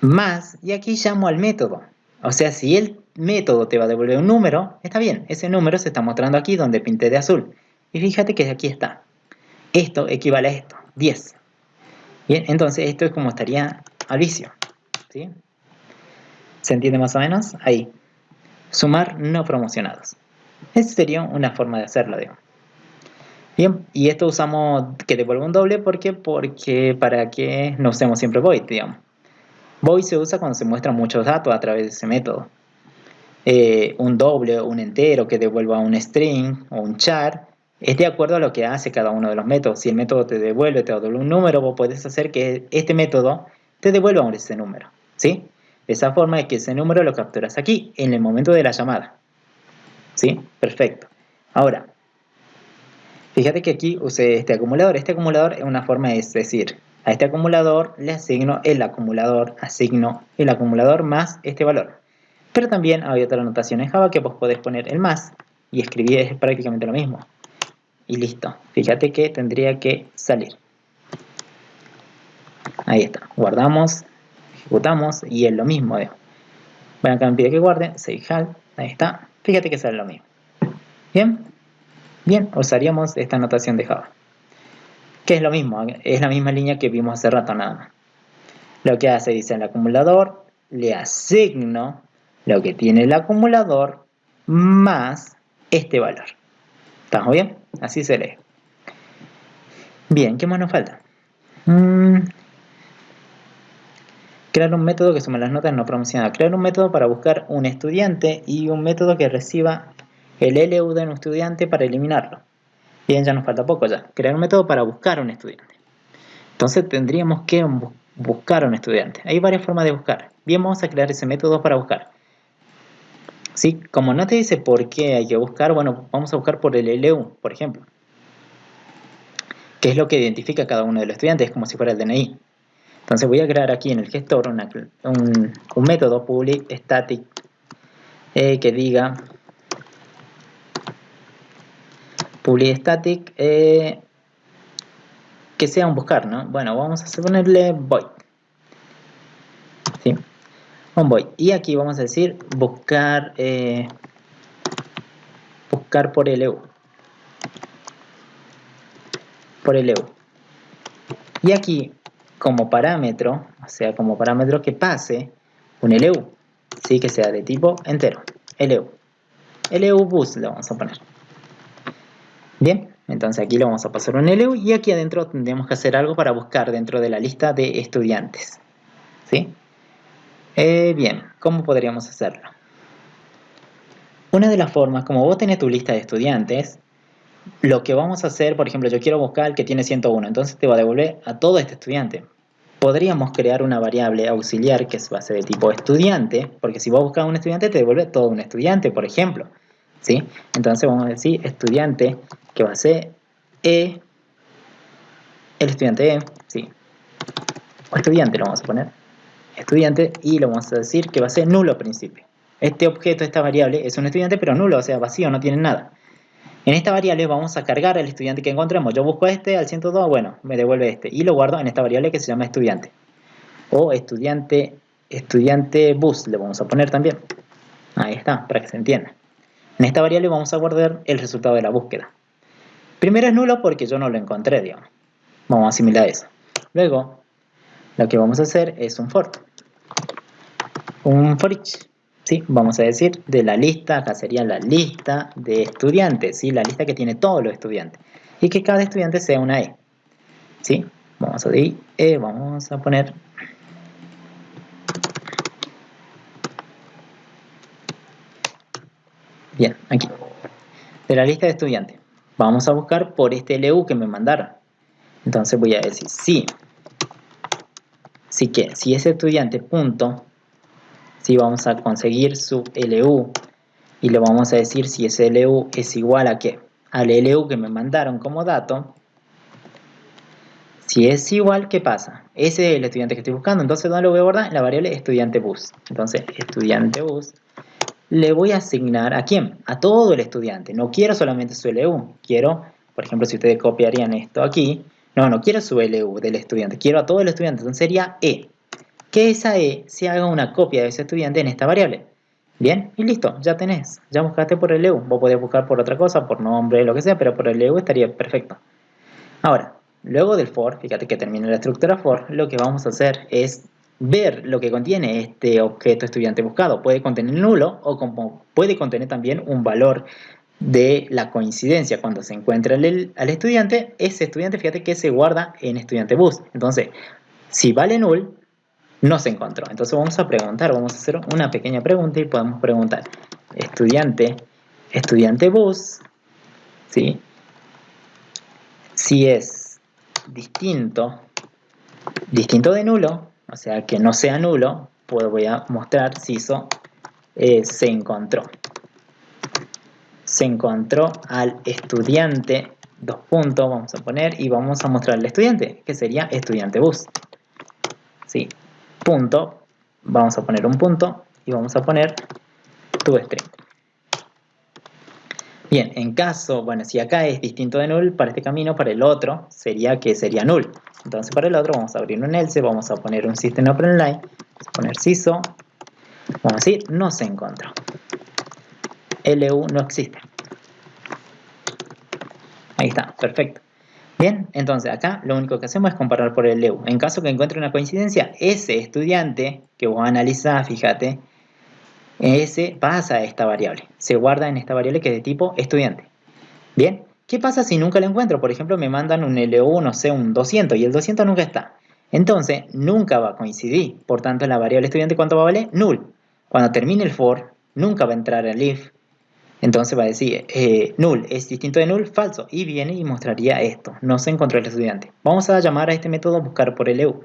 más, y aquí llamo al método. O sea, si el método te va a devolver un número, está bien, ese número se está mostrando aquí donde pinté de azul. Y fíjate que aquí está. Esto equivale a esto, 10. Bien, entonces esto es como estaría al vicio. ¿Sí? ¿Se entiende más o menos? Ahí. Sumar no promocionados. Esa sería una forma de hacerlo, digamos. Bien, y esto usamos que devuelva un doble porque para que no usemos siempre void, digamos. Void se usa cuando se muestran muchos datos a través de ese método. Un doble, un entero que devuelva un string o un char, es de acuerdo a lo que hace cada uno de los métodos. Si el método te devuelve un número, vos podés hacer que este método te devuelva ese número, ¿sí? De esa forma es que ese número lo capturas aquí, en el momento de la llamada, ¿sí? Perfecto. Ahora, fíjate que aquí usé este acumulador. Este acumulador es una forma de decir, a este acumulador le asigno el acumulador más este valor. Pero también hay otra notación en Java que vos podés poner el más y escribir es prácticamente lo mismo. Y listo. Fíjate que tendría que salir. Ahí está. Guardamos, ejecutamos y es lo mismo. Bueno, acá me pide que guarde. Save HAL. Ahí está. Fíjate que sale lo mismo. Bien. Bien, usaríamos esta notación de Java. Que es lo mismo. Es la misma línea que vimos hace rato nada más. Lo que hace, dice el acumulador, le asigno lo que tiene el acumulador más este valor. ¿Estamos bien? Así se lee. Bien, ¿qué más nos falta? Crear un método que suma las notas no promocionadas. Crear un método para buscar un estudiante y un método que reciba el LU de un estudiante para eliminarlo. Bien, ya nos falta poco ya. Crear un método para buscar un estudiante. Entonces tendríamos que buscar un estudiante. Hay varias formas de buscar. Bien, vamos a crear ese método para buscar. ¿Sí? Como no te dice por qué hay que buscar, bueno, vamos a buscar por el LU, por ejemplo. Que es lo que identifica a cada uno de los estudiantes, es como si fuera el DNI. Entonces voy a crear aquí en el gestor un método public static que diga public static que sea un buscar, ¿no? Bueno, vamos a ponerle void. ¿Sí? Un void. Y aquí vamos a decir buscar buscar por LU. Por LU. Y aquí, como parámetro, o sea, como parámetro que pase un LU, ¿sí? Que sea de tipo entero, LU. LU bus le vamos a poner. Bien, entonces aquí le vamos a pasar un LU y aquí adentro tendremos que hacer algo para buscar dentro de la lista de estudiantes. ¿Sí? Bien, ¿cómo podríamos hacerlo? Una de las formas, como vos tenés tu lista de estudiantes, lo que vamos a hacer, por ejemplo, yo quiero buscar el que tiene 101, entonces te va a devolver a todo este estudiante. Podríamos crear una variable auxiliar que va a ser de tipo estudiante, porque si vos buscas un estudiante te devuelve todo un estudiante, por ejemplo. ¿Sí? Entonces vamos a decir estudiante, que va a ser el estudiante ¿sí? O estudiante lo vamos a poner, estudiante, y lo vamos a decir que va a ser nulo al principio. Este objeto, esta variable, es un estudiante pero nulo, o sea, vacío, no tiene nada. En esta variable vamos a cargar al estudiante que encontremos. Yo busco este al 102, bueno, me devuelve este. Y lo guardo en esta variable que se llama estudiante. O estudiante bus le vamos a poner también. Ahí está, para que se entienda. En esta variable vamos a guardar el resultado de la búsqueda. Primero es nulo porque yo no lo encontré, digamos. Vamos a asimilar eso. Luego, lo que vamos a hacer es un for. Un for each. ¿Sí? Vamos a decir de la lista, acá sería la lista de estudiantes, ¿sí? La lista que tiene todos los estudiantes. Y que cada estudiante sea una E. ¿Sí? Vamos a decir, vamos a poner bien, aquí. De la lista de estudiantes. Vamos a buscar por este LU que me mandaron. Entonces voy a decir sí. Así que si ese estudiante punto, si vamos a conseguir su LU y le vamos a decir si ese LU es igual a qué, al LU que me mandaron como dato. Si es igual, ¿qué pasa? Ese es el estudiante que estoy buscando, entonces ¿dónde lo voy a guardar? En la variable estudiante bus. Entonces, estudiante bus le voy a asignar ¿a quién? A todo el estudiante. No quiero solamente su LU, quiero, por ejemplo, si ustedes copiarían esto aquí, no quiero su LU del estudiante, quiero a todo el estudiante, entonces sería E. Que esa E se haga una copia de ese estudiante en esta variable. Bien, y listo, ya tenés, ya buscaste por el LU. Vos podés buscar por otra cosa, por nombre, lo que sea, pero por el LU estaría perfecto. Ahora, luego del for, fíjate que termina la estructura for, lo que vamos a hacer es ver lo que contiene este objeto estudiante buscado. Puede contener nulo o como puede contener también un valor de la coincidencia. Cuando se encuentra al estudiante, ese estudiante, fíjate que se guarda en estudiante bus. Entonces, si vale null, no se encontró. Entonces vamos a preguntar, vamos a hacer una pequeña pregunta y podemos preguntar estudiante bus, ¿sí? Si es distinto de nulo, o sea que no sea nulo, pues voy a mostrar si eso se encontró. Se encontró al estudiante, dos puntos vamos a poner y vamos a mostrar al estudiante, que sería estudiante bus. ¿Sí? Punto, vamos a poner un punto y vamos a poner toString. Bien, en caso, bueno, si acá es distinto de null, para este camino, para el otro, sería null. Entonces para el otro vamos a abrir un else, vamos a poner un system open line, vamos a poner siso, vamos a decir, no se encontró. LU no existe. Ahí está, perfecto. Bien, entonces acá lo único que hacemos es comparar por el LU. En caso que encuentre una coincidencia, ese estudiante que vos analizás, fíjate, ese pasa a esta variable. Se guarda en esta variable que es de tipo estudiante. Bien, ¿qué pasa si nunca lo encuentro? Por ejemplo, me mandan un LU, no sé, un 200 y el 200 nunca está. Entonces, nunca va a coincidir. Por tanto, en la variable estudiante, ¿cuánto va a valer? Null. Cuando termine el for, nunca va a entrar al if. Entonces va a decir, null es distinto de null, falso. Y viene y mostraría esto. No se encontró el estudiante. Vamos a llamar a este método buscar por LU.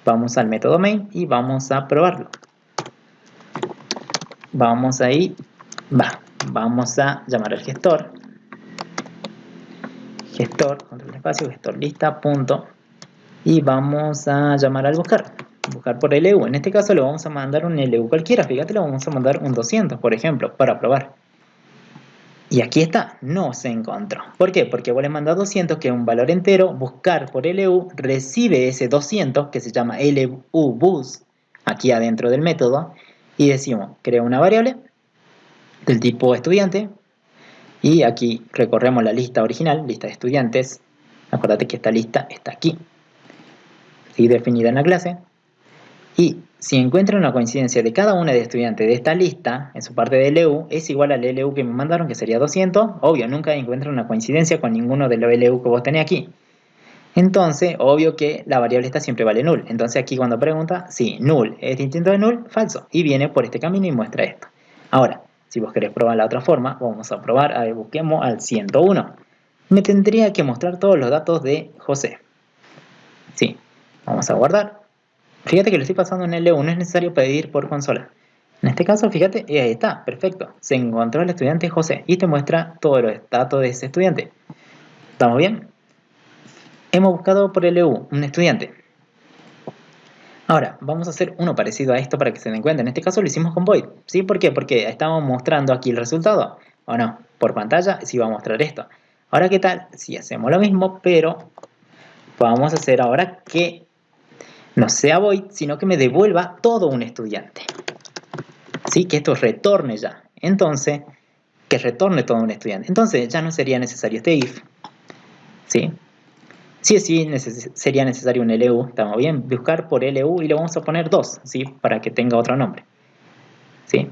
Vamos al método main y vamos a probarlo. Vamos ahí, vamos a llamar al gestor. Gestor, control espacio, gestor lista, punto. Y vamos a llamar al buscar por LU. En este caso le vamos a mandar un LU cualquiera, fíjate, le vamos a mandar un 200, por ejemplo, para probar. Y aquí está, no se encontró. ¿Por qué? Porque vos le mandas 200, que es un valor entero, buscar por LU, recibe ese 200, que se llama LU bus, aquí adentro del método, y decimos, crea una variable del tipo estudiante, Y aquí recorremos la lista original, lista de estudiantes. Acuérdate que esta lista está aquí, ¿sí? Definida en la clase. Y si encuentra una coincidencia de cada una de estudiantes de esta lista, en su parte de LU, es igual al LU que me mandaron, que sería 200. Obvio, nunca encuentra una coincidencia con ninguno de los LU que vos tenés aquí. Entonces, obvio que la variable esta siempre vale null. Entonces aquí cuando pregunta, sí, null es distinto de null, falso. Y viene por este camino y muestra esto. Ahora, si vos querés probar la otra forma, vamos a probar, a ver, busquemos al 101. Me tendría que mostrar todos los datos de José. Sí, vamos a guardar. Fíjate que lo estoy pasando en L1, no es necesario pedir por consola. En este caso, fíjate, y ahí está, perfecto. Se encontró el estudiante José y te muestra todos los datos de ese estudiante. ¿Estamos bien? Hemos buscado por LU un estudiante. Ahora, vamos a hacer uno parecido a esto para que se den cuenta. En este caso lo hicimos con void. ¿Sí? ¿Por qué? Porque estamos mostrando aquí el resultado. ¿O no? Por pantalla sí va a mostrar esto. Ahora, ¿qué tal si hacemos lo mismo, pero vamos a hacer ahora que no sea void, sino que me devuelva todo un estudiante? ¿Sí? Que esto retorne ya. Entonces, que retorne todo un estudiante. Entonces, ya no sería necesario este if. ¿Sí? Sí, sería necesario un LU, estamos bien, buscar por LU y le vamos a poner 2, ¿sí? Para que tenga otro nombre, ¿sí?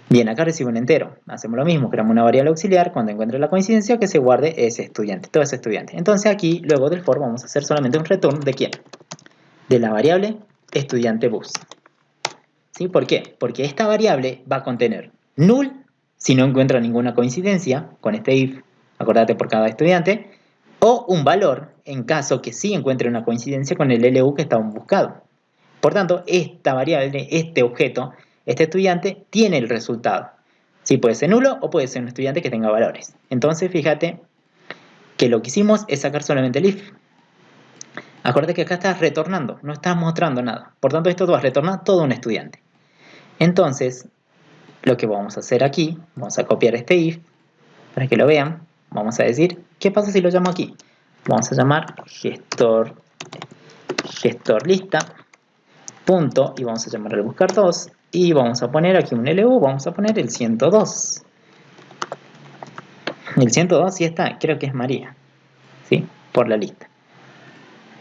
Bien, acá recibe un entero, hacemos lo mismo, creamos una variable auxiliar, cuando encuentre la coincidencia que se guarde ese estudiante, todo ese estudiante. Entonces aquí, luego del for, vamos a hacer solamente un return ¿de quién? De la variable estudiante bus. ¿Sí? ¿Por qué? Porque esta variable va a contener null si no encuentra ninguna coincidencia con este if, acordate por cada estudiante, o un valor en caso que sí encuentre una coincidencia con el LU que estamos buscando. Por tanto, esta variable, este objeto, este estudiante, tiene el resultado. Sí, puede ser nulo o puede ser un estudiante que tenga valores. Entonces, fíjate que lo que hicimos es sacar solamente el if. Acuérdate que acá estás retornando, no estás mostrando nada. Por tanto, esto va a retornar todo un estudiante. Entonces, lo que vamos a hacer aquí, vamos a copiar este if para que lo vean. Vamos a decir, ¿qué pasa si lo llamo aquí? Vamos a llamar gestor lista, punto, y vamos a llamar al buscar 2, y vamos a poner aquí un LU, vamos a poner el 102. El 102 sí está, creo que es María, ¿sí? Por la lista.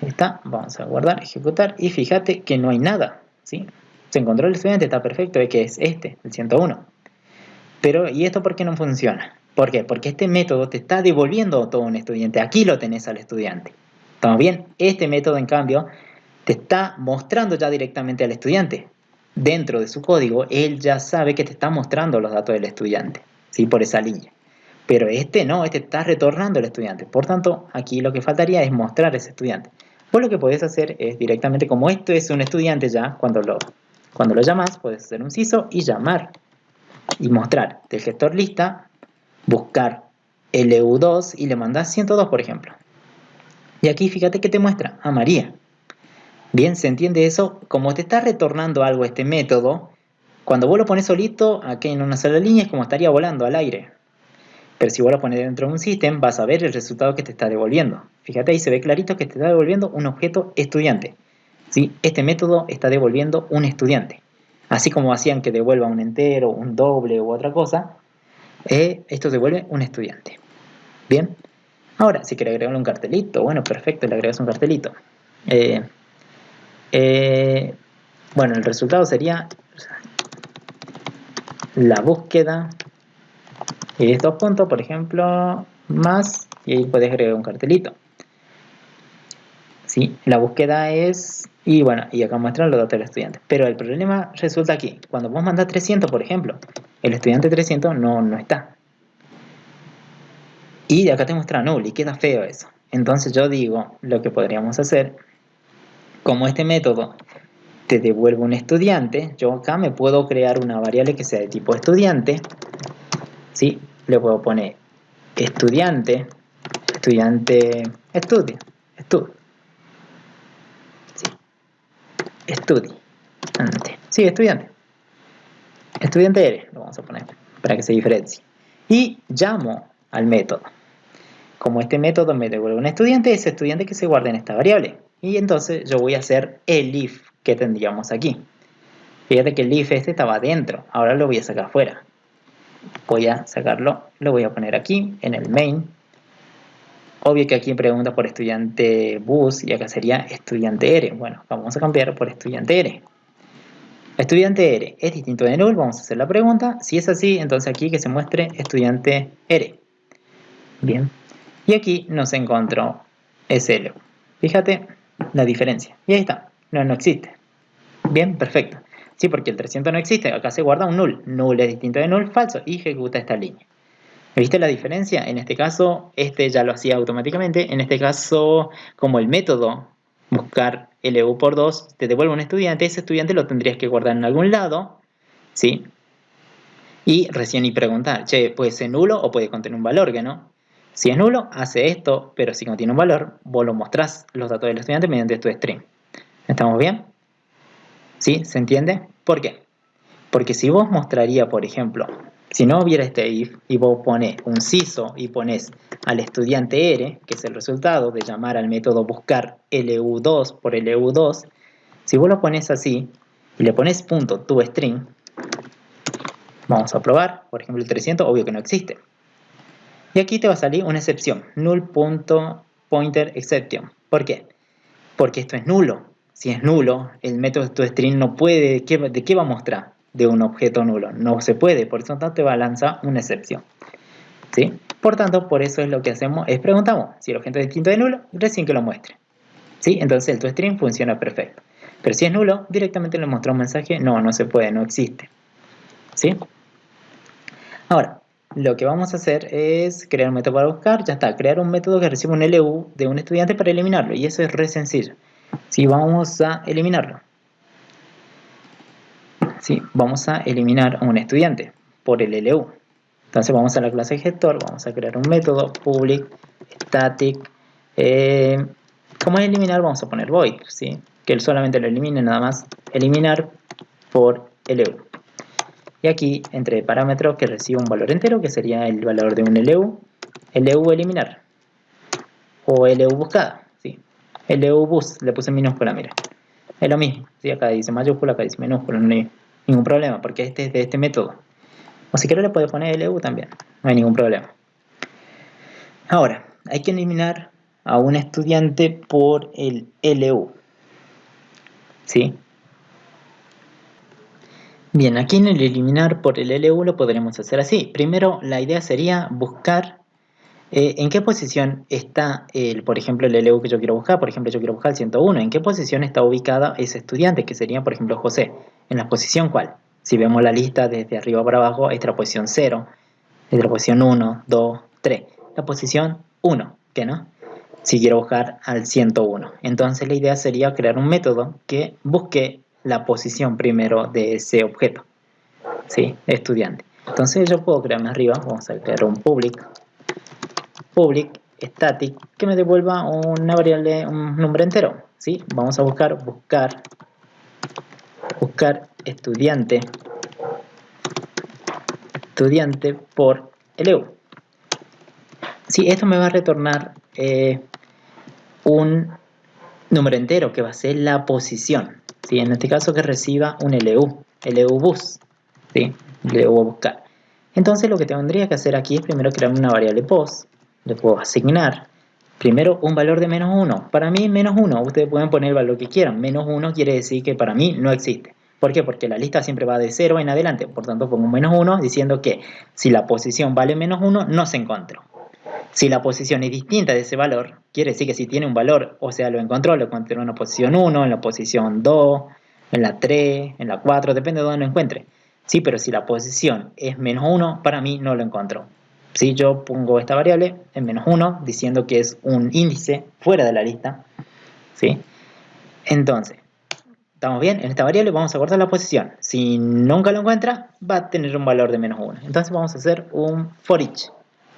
Está, vamos a guardar, ejecutar, y fíjate que no hay nada, ¿sí? Se encontró el estudiante, está perfecto, es que es este, el 101. Pero, ¿y esto por qué no funciona? ¿Por qué? Porque este método te está devolviendo todo un estudiante. Aquí lo tenés al estudiante. ¿Estamos bien? Este método, en cambio, te está mostrando ya directamente al estudiante. Dentro de su código, él ya sabe que te está mostrando los datos del estudiante, ¿sí? Por esa línea. Pero este no, este está retornando al estudiante. Por tanto, aquí lo que faltaría es mostrar a ese estudiante. Vos lo que podés hacer es directamente, como esto es un estudiante ya, cuando lo llamas, puedes hacer un CISO y llamar y mostrar del gestor lista, buscar LU2 y le mandas 102, por ejemplo. Y aquí fíjate que te muestra a María. Bien, ¿se entiende eso? Como te está retornando algo este método, cuando vos lo pones solito, aquí en una sola línea, es como estaría volando al aire. Pero si vos lo pones dentro de un sistema, vas a ver el resultado que te está devolviendo. Fíjate ahí, se ve clarito que te está devolviendo un objeto estudiante. ¿Sí? Este método está devolviendo un estudiante. Así como hacían que devuelva un entero, un doble u otra cosa, esto devuelve un estudiante. Bien. Ahora, si quieres agregarle un cartelito, bueno, perfecto, le agregas un cartelito. Bueno, el resultado sería la búsqueda y estos puntos, por ejemplo, más, y ahí puedes agregar un cartelito. ¿Sí? La búsqueda es, y bueno, y acá muestran los datos del estudiante. Pero el problema resulta aquí, cuando vos mandás 300, por ejemplo, el estudiante 300 no está. Y acá te muestra null y queda feo eso. Entonces yo digo, lo que podríamos hacer, como este método te devuelve un estudiante, yo acá me puedo crear una variable que sea de tipo estudiante, ¿sí? Le puedo poner estudiante, estudio, ¿sí? Estudiante, sí, estudiante eres, lo vamos a poner, para que se diferencie. Y llamo al método. Como este método me devuelve un estudiante, ese estudiante que se guarda en esta variable. Y entonces yo voy a hacer el if que tendríamos aquí. Fíjate que el if este estaba adentro, ahora lo voy a sacar fuera. Voy a sacarlo, lo voy a poner aquí en el main. Obvio que aquí pregunta por estudiante bus y acá sería estudiante R. Bueno, vamos a cambiar por estudiante R. Estudiante R es distinto de null, vamos a hacer la pregunta. Si es así, entonces aquí que se muestre estudiante R. Bien. Y aquí nos encontró SLU. Fíjate la diferencia. Y ahí está. No existe. Bien, perfecto. Sí, porque el 300 no existe. Acá se guarda un null. Null es distinto de null, falso. Y ejecuta esta línea. ¿Viste la diferencia? En este caso, este ya lo hacía automáticamente. En este caso, como el método buscar LU por 2 te devuelve un estudiante, ese estudiante lo tendrías que guardar en algún lado, ¿sí? Y recién y preguntar, che, ¿puede ser nulo o puede contener un valor que no? Si es nulo, hace esto, pero si contiene un valor, vos lo mostrás los datos del estudiante mediante tu string. ¿Estamos bien? ¿Sí? ¿Se entiende? ¿Por qué? Porque si vos mostraría, por ejemplo, si no hubiera este if y vos pones un CISO y pones al estudiante R, que es el resultado de llamar al método buscar LU2 por LU2, si vos lo pones así y le pones punto toString, vamos a probar, por ejemplo el 300, obvio que no existe. Y aquí te va a salir una excepción, null.pointerException. ¿Por qué? Porque esto es nulo. Si es nulo, el método toString no puede, ¿de qué va a mostrar? De un objeto nulo. No se puede, por eso te va a lanzar una excepción. ¿Sí? Por tanto, por eso es lo que hacemos, es preguntamos si el objeto es distinto de nulo, recién que lo muestre. ¿Sí? Entonces el toString funciona perfecto. Pero si es nulo, directamente le muestra un mensaje, no se puede, no existe. ¿Sí? Ahora, lo que vamos a hacer es crear un método para buscar, ya está, crear un método que reciba un LU de un estudiante para eliminarlo, y eso es re sencillo. Sí, vamos a eliminarlo. Sí, vamos a eliminar a un estudiante por el LU. Entonces vamos a la clase gestor, vamos a crear un método public static. Como es eliminar, vamos a poner void, ¿sí? Que él solamente lo elimine, nada más eliminar por LU. Y aquí, entre parámetros, que reciba un valor entero, que sería el valor de un LU, LU eliminar, o LU buscada, ¿sí? LU bus, le puse minúscula, mira. Es lo mismo, ¿sí? Acá dice mayúscula, acá dice minúscula, no hay ningún problema, porque este es de este método. O si quieres le puedes poner LU también, no hay ningún problema. Ahora, hay que eliminar a un estudiante por el LU, ¿sí? Bien, aquí en el eliminar por el LU lo podremos hacer así. Primero, la idea sería buscar en qué posición está, por ejemplo, el LU que yo quiero buscar. Por ejemplo, yo quiero buscar el 101. ¿En qué posición está ubicada ese estudiante? Que sería, por ejemplo, José. ¿En la posición cuál? Si vemos la lista desde arriba para abajo, esta es la posición 0, esta es la posición 1, 2, 3. La posición 1, ¿qué no? Si quiero buscar al 101. Entonces la idea sería crear un método que busque la posición primero de ese objeto, ¿sí? Estudiante. Entonces yo puedo crearme arriba, vamos a crear un public static que me devuelva una variable, un nombre entero, ¿sí? Vamos a buscar estudiante por LU. Sí, esto me va a retornar un número entero que va a ser la posición, ¿sí? En este caso que reciba un LU bus, ¿sí? LU buscar. Entonces lo que tendría que hacer aquí es primero crear una variable post, le puedo asignar primero un valor de menos 1. Para mí menos 1, ustedes pueden poner el valor que quieran, menos 1 quiere decir que para mí no existe. ¿Por qué? Porque la lista siempre va de 0 en adelante, por tanto pongo un menos 1 diciendo que si la posición vale menos 1 no se encontró. Si la posición es distinta de ese valor, quiere decir que si tiene un valor, o sea, lo encontró en una posición 1, en la posición 2, en la 3, en la 4, depende de dónde lo encuentre. Sí, pero si la posición es menos 1, para mí no lo encontró. Si yo pongo esta variable en menos 1, diciendo que es un índice fuera de la lista, ¿sí? Entonces, ¿estamos bien? En esta variable vamos a guardar la posición. Si nunca lo encuentra, va a tener un valor de menos 1. Entonces vamos a hacer un for each.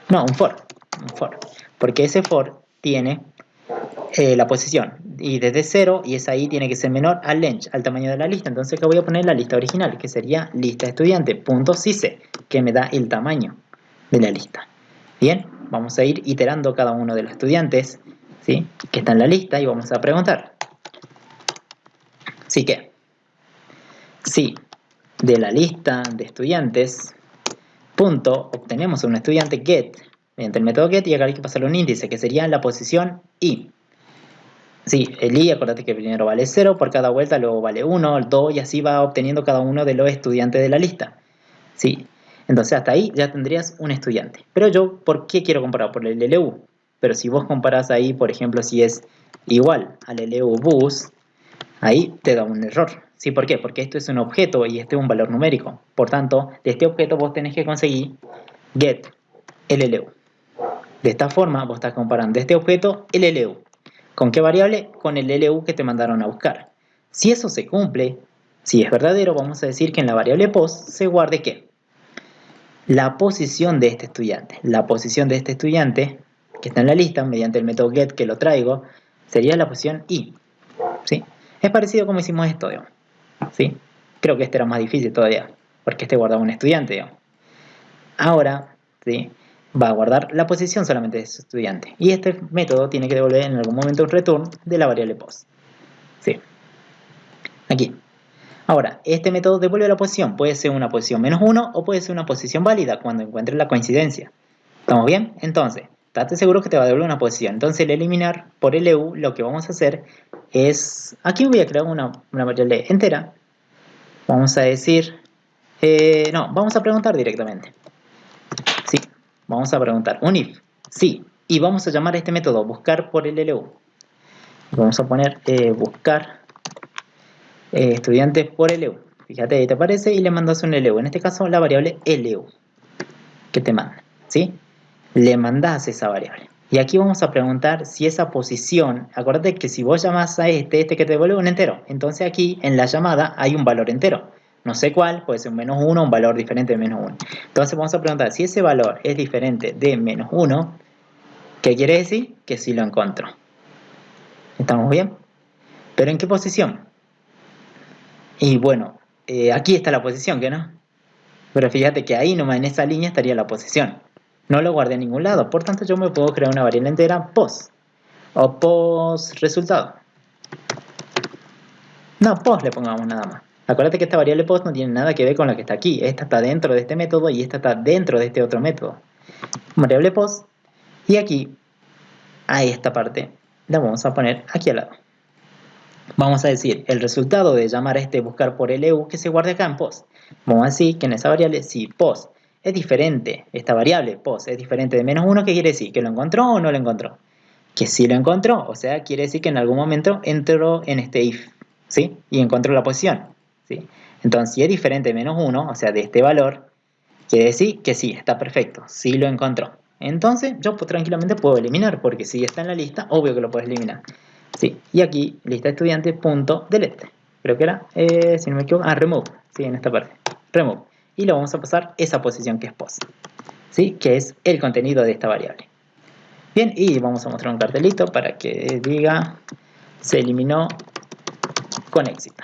No, un for. Porque ese for tiene la posición y desde 0 y esa i tiene que ser menor al length, al tamaño de la lista. Entonces acá voy a poner la lista original, que sería lista estudiante.size, que me da el tamaño de la lista. Bien, vamos a ir iterando cada uno de los estudiantes, ¿sí?, que está en la lista y vamos a preguntar. Así que, si de la lista de estudiantes punto, obtenemos un estudiante get, mediante el método get, y acá hay que pasarle un índice, que sería la posición i. Sí, el i, acuérdate que primero vale 0 por cada vuelta, luego vale 1, 2, y así va obteniendo cada uno de los estudiantes de la lista. Sí, entonces hasta ahí ya tendrías un estudiante. Pero yo, ¿por qué quiero comparar? Por el LU. Pero si vos comparás ahí, por ejemplo, si es igual al LU bus, ahí te da un error. ¿Sí? ¿Por qué? Porque esto es un objeto y este es un valor numérico. Por tanto, de este objeto vos tenés que conseguir get LLU. De esta forma, vos estás comparando este objeto el LLU. ¿Con qué variable? Con el LLU que te mandaron a buscar. Si eso se cumple, si es verdadero, vamos a decir que en la variable post se guarde ¿qué? La posición de este estudiante. La posición de este estudiante, que está en la lista, mediante el método get que lo traigo, sería la posición i. ¿Sí? Es parecido como hicimos esto, digamos. ¿Sí? Creo que este era más difícil todavía, porque este guardaba un estudiante, digamos. Ahora, ¿sí? Va a guardar la posición solamente de ese estudiante. Y este método tiene que devolver en algún momento un return de la variable post. ¿Sí? Aquí. Ahora, este método devuelve la posición. Puede ser una posición -1 o puede ser una posición válida cuando encuentres la coincidencia. ¿Estamos bien? Entonces, estate seguro que te va a devolver una posición. Entonces, el eliminar por LU, lo que vamos a hacer es... Aquí voy a crear una variable entera. Vamos a decir... no, vamos a preguntar directamente. Sí, vamos a preguntar un if. Sí, y vamos a llamar a este método buscar por LLU. Vamos a poner buscar estudiantes por LU. Fíjate, ahí te aparece y le mandas un LU. En este caso, la variable LU que te manda. ¿Sí? Le mandas esa variable. Y aquí vamos a preguntar si esa posición, acuérdate que si vos llamas a este que te devuelve un entero, entonces aquí en la llamada hay un valor entero. No sé cuál, puede ser un -1, un valor diferente de -1. Entonces vamos a preguntar si ese valor es diferente de -1, ¿qué quiere decir? Que sí lo encontró. ¿Estamos bien? ¿Pero en qué posición? Y bueno, aquí está la posición, ¿qué no? Pero fíjate que ahí nomás en esa línea estaría la posición. No lo guardé en ningún lado, por tanto yo me puedo crear una variable entera post o post resultado. No, post le pongamos nada más. Acuérdate que esta variable post no tiene nada que ver con la que está aquí. Esta está dentro de este método y esta está dentro de este otro método. Variable post. Y aquí, a esta parte, la vamos a poner aquí al lado. Vamos a decir el resultado de llamar a este buscar por LU que se guarde acá en post. Vamos a decir que en esa variable, si post es diferente, esta variable post es diferente de -1, ¿qué quiere decir? ¿Que lo encontró o no lo encontró? Que sí lo encontró, o sea, quiere decir que en algún momento entró en este if, ¿sí? Y encontró la posición, ¿sí? Entonces, si es diferente de -1, o sea, de este valor, quiere decir que sí, está perfecto, sí lo encontró. Entonces, yo tranquilamente puedo eliminar, porque si está en la lista, obvio que lo puedes eliminar. Sí, y aquí, lista estudiante, punto, delete. Creo que era, si no me equivoco, remove, sí, en esta parte, remove. Y le vamos a pasar esa posición que es post, ¿sí? Que es el contenido de esta variable. Bien, y vamos a mostrar un cartelito para que diga se eliminó con éxito.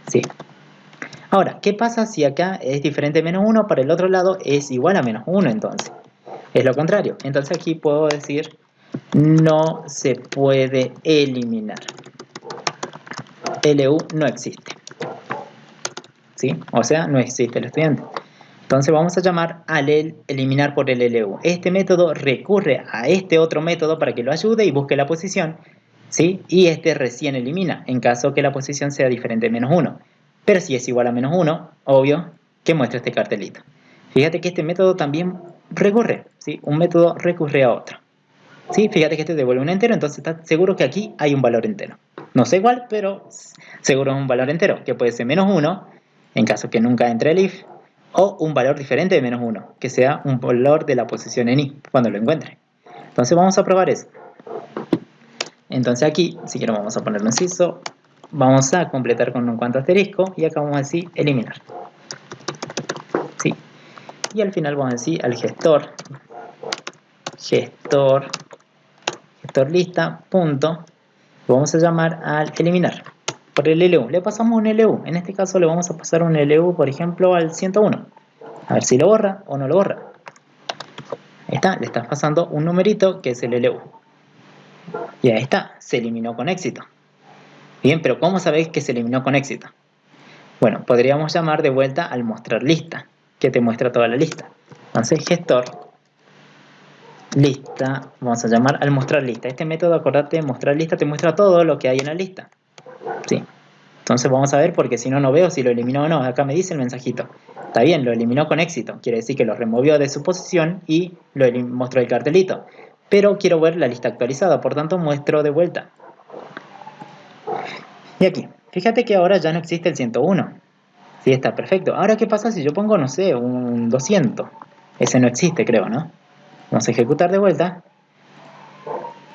Sí. Ahora, ¿qué pasa si acá es diferente de -1? Para el otro lado es igual a -1 entonces. Es lo contrario. Entonces aquí puedo decir no se puede eliminar. LU no existe. ¿Sí? O sea, no existe el estudiante. Entonces vamos a llamar al eliminar por el LU. Este método recurre a este otro método para que lo ayude y busque la posición, ¿sí? Y este recién elimina, en caso que la posición sea diferente de -1. Pero si es igual a -1, obvio que muestra este cartelito. Fíjate que este método también recurre, ¿sí? Un método recurre a otro. ¿Sí? Fíjate que este devuelve un entero, entonces está seguro que aquí hay un valor entero. No sé cuál, pero seguro es un valor entero, que puede ser -1, en caso que nunca entre el if, o un valor diferente de -1, que sea un valor de la posición en i, cuando lo encuentre. Entonces vamos a probar eso. Entonces aquí, si quiero vamos a ponerlo en inciso, vamos a completar con un cuanto asterisco, y acá vamos a decir eliminar. ¿Sí? Y al final vamos a decir al gestor lista, punto, vamos a llamar al eliminar por el LU. Le pasamos un LU. En este caso le vamos a pasar un LU, por ejemplo, al 101. A ver si lo borra o no lo borra. Ahí está, le estás pasando un numerito que es el LU. Y ahí está, se eliminó con éxito. Bien, pero ¿cómo sabéis que se eliminó con éxito? Bueno, podríamos llamar de vuelta al mostrar lista. que te muestra toda la lista. Entonces, gestor, lista, vamos a llamar al mostrar lista. Este método, acordate, mostrar lista te muestra todo lo que hay en la lista. ¿Sí? Entonces vamos a ver, porque si no, no veo si lo eliminó o no. Acá me dice el mensajito. Está bien, lo eliminó con éxito. Quiere decir que lo removió de su posición y lo mostró el cartelito. Pero quiero ver la lista actualizada, por tanto muestro de vuelta. Y aquí, fíjate que ahora ya no existe el 101. Sí, está perfecto. Ahora, ¿qué pasa si yo pongo, no sé, un 200? Ese no existe, creo, ¿no? Vamos a ejecutar de vuelta.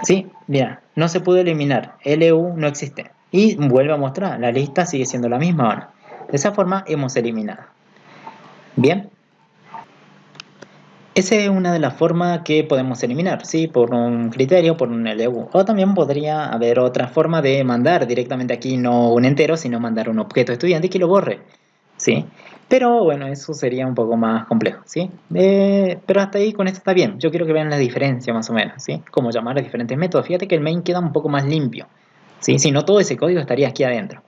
Sí, mira, no se pudo eliminar. LU no existe. Y vuelve a mostrar, la lista sigue siendo la misma ahora. De esa forma hemos eliminado. Bien. Esa es una de las formas que podemos eliminar, ¿sí? Por un criterio, por un LU. O también podría haber otra forma de mandar directamente aquí, no un entero, sino mandar un objeto estudiante que lo borre, ¿sí? Pero bueno, eso sería un poco más complejo, ¿sí? Pero hasta ahí con esto está bien. Yo quiero que vean la diferencia más o menos, ¿sí? Cómo llamar a diferentes métodos. Fíjate que el main queda un poco más limpio, ¿sí? Si no, todo ese código estaría aquí adentro.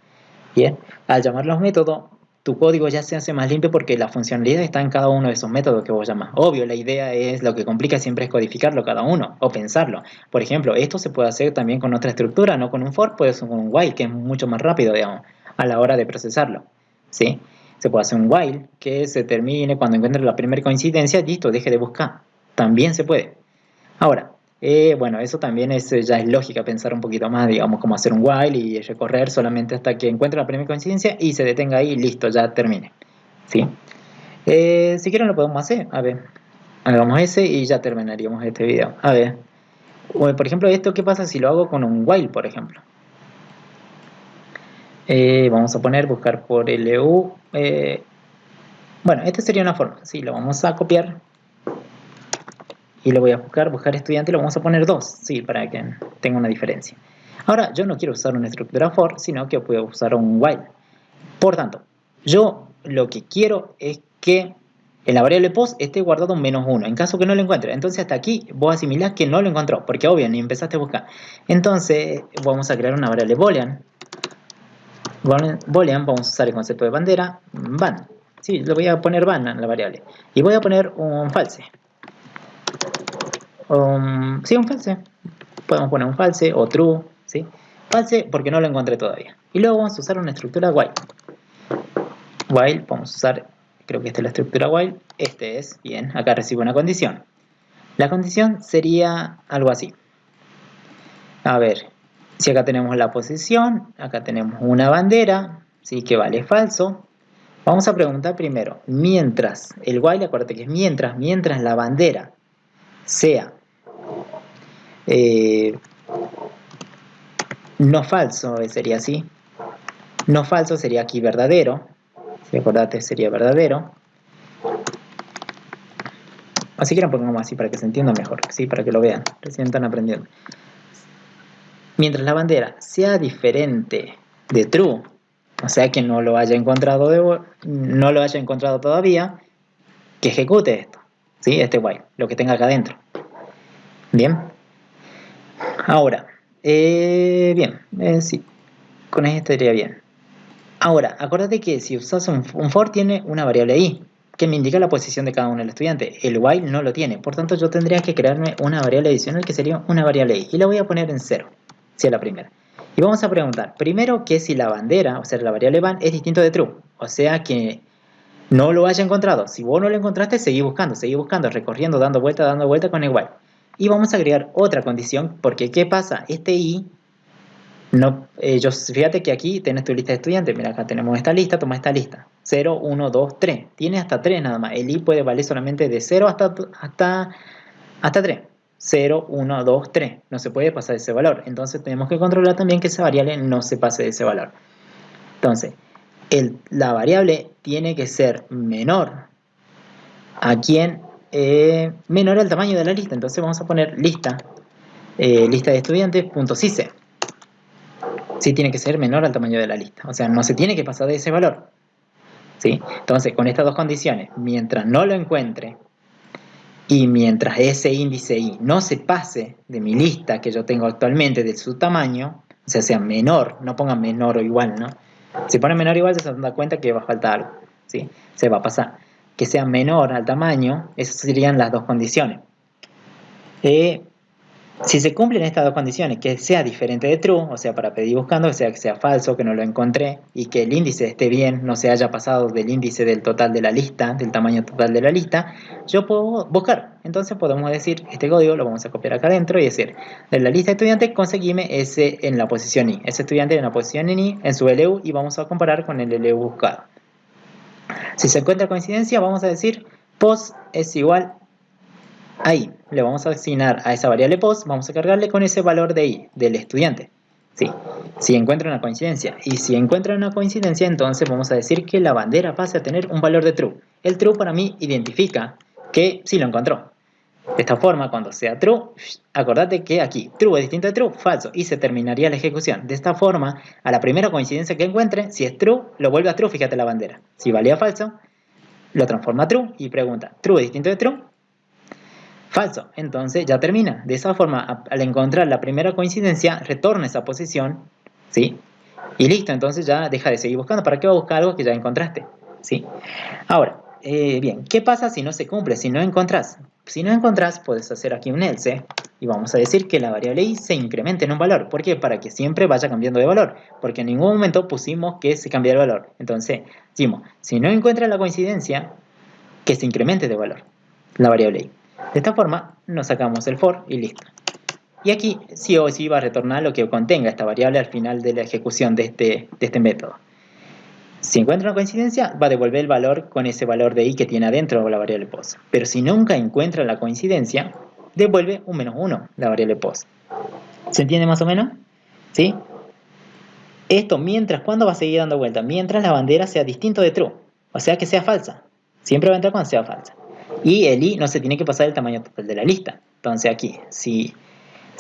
Bien, al llamar los métodos, tu código ya se hace más limpio porque la funcionalidad está en cada uno de esos métodos que vos llamas. Obvio, la idea es, lo que complica siempre es codificarlo cada uno o pensarlo. Por ejemplo, esto se puede hacer también con otra estructura, no con un for, puede ser con un while, que es mucho más rápido, digamos, a la hora de procesarlo, ¿sí? Se puede hacer un while que se termine cuando encuentre la primera coincidencia, listo, deje de buscar. También se puede. Ahora, bueno, eso también ya es lógica, pensar un poquito más, digamos, como hacer un while y recorrer solamente hasta que encuentre la primera coincidencia y se detenga ahí y listo, ya termine. ¿Sí? Si quieren lo podemos hacer, a ver, hagamos ese y ya terminaríamos este video. A ver, por ejemplo, esto, ¿qué pasa si lo hago con un while, por ejemplo? Vamos a poner, buscar por LU. Bueno, esta sería una forma, sí, lo vamos a copiar. Y lo voy a buscar estudiante, lo vamos a poner 2, sí, para que tenga una diferencia. Ahora, yo no quiero usar una estructura for, sino que puedo usar un while. Por tanto, yo lo que quiero es que en la variable post esté guardado un -1, en caso que no lo encuentre. Entonces hasta aquí vos asimilás que no lo encontró, porque obvio, ni empezaste a buscar. Entonces vamos a crear una variable boolean. Boolean, vamos a usar el concepto de bandera, van. Sí, le voy a poner van en la variable. Y voy a poner un false. Sí, un false. Podemos poner un false o true, ¿sí? False porque no lo encontré todavía. Y luego vamos a usar una estructura while. While, vamos a usar, creo que esta es la estructura while. Este es, bien, acá recibo una condición. La condición sería algo así. A ver, si acá tenemos la posición, acá tenemos una bandera, ¿sí? Que vale falso. Vamos a preguntar primero, mientras, el while, acuérdate que es mientras la bandera sea no falso, sería así. No falso sería aquí verdadero. Si acordate, sería verdadero. Así que lo pongamos así para que se entienda mejor, ¿sí? Para que lo vean, recién están aprendiendo. Mientras la bandera sea diferente de true, o sea que no lo haya encontrado todavía, que ejecute esto, ¿sí? Este while, lo que tenga acá adentro. Bien. Ahora, bien, sí, con esto estaría bien. Ahora, acuérdate que si usas un for tiene una variable i, que me indica la posición de cada uno del estudiante. El while no lo tiene, por tanto yo tendría que crearme una variable adicional que sería una variable i. Y la voy a poner en 0, si es la primera. Y vamos a preguntar, primero que si la bandera, o sea la variable van, es distinto de true. O sea que no lo haya encontrado. Si vos no lo encontraste, seguí buscando, recorriendo, dando vuelta con el while. Y vamos a agregar otra condición, porque ¿qué pasa? Este i... No, fíjate que aquí tienes tu lista de estudiantes. Mira, acá tenemos esta lista, toma esta lista. 0, 1, 2, 3. Tiene hasta 3 nada más. El i puede valer solamente de 0 hasta 3. 0, 1, 2, 3. No se puede pasar ese valor. Entonces tenemos que controlar también que esa variable no se pase de ese valor. Entonces, la variable tiene que ser menor a quien menor al tamaño de la lista. Entonces vamos a poner lista de estudiantes.size. Sí, tiene que ser menor al tamaño de la lista. O sea, no se tiene que pasar de ese valor. ¿Sí? Entonces, con estas dos condiciones, mientras no lo encuentre y mientras ese índice i no se pase de mi lista que yo tengo actualmente de su tamaño, o sea menor, no pongan menor o igual, ¿no? Si ponen menor o igual, ya se dan cuenta que va a faltar algo, ¿sí? Se va a pasar. que sea menor al tamaño, esas serían las dos condiciones. Si se cumplen estas dos condiciones, que sea diferente de true, o sea, para pedir buscando, que sea falso, que no lo encontré, y que el índice esté bien, no se haya pasado del índice del total de la lista, del tamaño total de la lista, yo puedo buscar. Entonces podemos decir, este código lo vamos a copiar acá adentro y decir, de la lista de estudiantes, conseguime ese en la posición I, ese estudiante en la posición en I, en su LU, y vamos a comparar con el LU buscado. Si se encuentra coincidencia, vamos a decir, pos es igual ahí le vamos a asignar a esa variable post, vamos a cargarle con ese valor de i, del estudiante. ¿Sí? Si encuentra una coincidencia. Y si encuentra una coincidencia, entonces vamos a decir que la bandera pasa a tener un valor de true. El true para mí identifica que sí lo encontró. De esta forma, cuando sea true, acordate que aquí true es distinto de true, falso, y se terminaría la ejecución. De esta forma, a la primera coincidencia que encuentre, si es true, lo vuelve a true, fíjate la bandera. Si valía falso, lo transforma a true y pregunta, ¿true es distinto de true? Falso, entonces ya termina. De esa forma, al encontrar la primera coincidencia, retorna esa posición, ¿sí? Y listo, entonces ya deja de seguir buscando. ¿Para qué va a buscar algo que ya encontraste? ¿Sí? Ahora, bien, ¿qué pasa si no se cumple? Si no encontrás. Si no encontrás, puedes hacer aquí un else y vamos a decir que la variable i se incremente en un valor. ¿Por qué? Para que siempre vaya cambiando de valor. Porque en ningún momento pusimos que se cambie el valor. Entonces, decimos, si no encuentra la coincidencia, que se incremente de valor la variable i. De esta forma nos sacamos el for y listo. Y aquí sí o sí va a retornar lo que contenga esta variable al final de la ejecución de este método. Si encuentra una coincidencia, va a devolver el valor con ese valor de i que tiene adentro la variable post. Pero si nunca encuentra la coincidencia, devuelve un -1 la variable post. ¿Se entiende más o menos? ¿Sí? Esto mientras, ¿cuándo va a seguir dando vuelta? Mientras la bandera sea distinto de true. O sea que sea falsa. Siempre va a entrar cuando sea falsa. Y el i no se tiene que pasar el tamaño total de la lista. Entonces aquí, si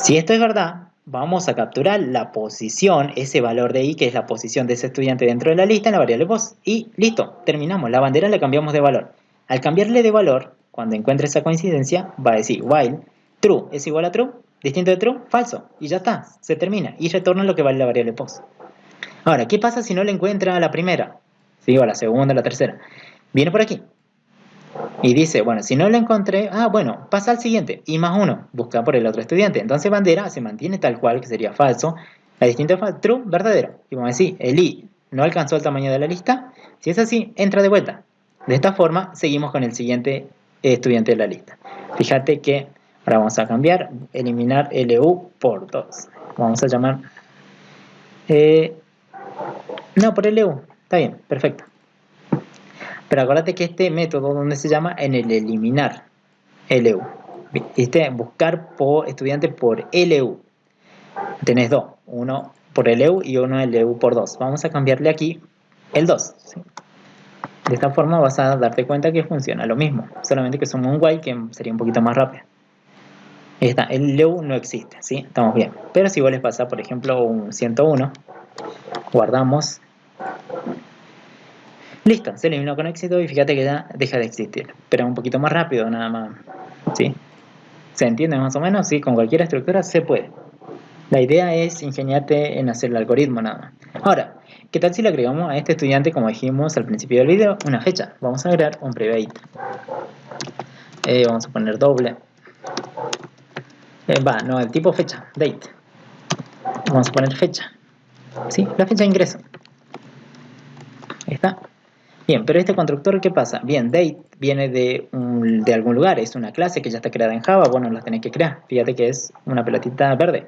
esto es verdad, vamos a capturar la posición, ese valor de i, que es la posición de ese estudiante dentro de la lista, en la variable post. Y listo, terminamos. La bandera la cambiamos de valor. Al cambiarle de valor, cuando encuentre esa coincidencia, va a decir while true es igual a true, distinto de true, falso. Y ya está, se termina. Y retorna lo que vale la variable post. Ahora, ¿qué pasa si no le encuentra a la primera? ¿Sí? O a la segunda, a la tercera. Viene por aquí. Y dice, bueno, si no lo encontré, bueno, pasa al siguiente, i más 1, busca por el otro estudiante. Entonces bandera se mantiene tal cual, que sería falso. La distinta es true, verdadero. Y vamos a decir, el i no alcanzó el tamaño de la lista. Si es así, entra de vuelta. De esta forma, seguimos con el siguiente estudiante de la lista. Fíjate que ahora vamos a cambiar, eliminar LU por 2. Vamos a llamar... no, por LU. Está bien, perfecto. Pero acuérdate que este método, ¿dónde se llama? En el eliminar LU. ¿Viste? Buscar por estudiante por LU. Tenés dos. Uno por LU y uno LU por 2. Vamos a cambiarle aquí el 2. ¿Sí? De esta forma vas a darte cuenta que funciona lo mismo. Solamente que somos un while que sería un poquito más rápido. Ahí está. El LU no existe. ¿Sí? Estamos bien. Pero si vos les pasás, por ejemplo, un 101. Guardamos. Listo, se eliminó con éxito y fíjate que ya deja de existir. Pero un poquito más rápido nada más. ¿Sí? ¿Se entiende más o menos? Sí, con cualquier estructura se puede. La idea es ingeniarte en hacer el algoritmo nada más. Ahora, ¿qué tal si le agregamos a este estudiante, como dijimos al principio del video, una fecha? Vamos a agregar un private. Vamos a poner doble. No, el tipo fecha, date. Vamos a poner fecha. ¿Sí? La fecha de ingreso. Ahí está. Bien, pero este constructor, ¿qué pasa? Bien, date viene de algún lugar, es una clase que ya está creada en Java, bueno, la tenés que crear. Fíjate que es una pelotita verde.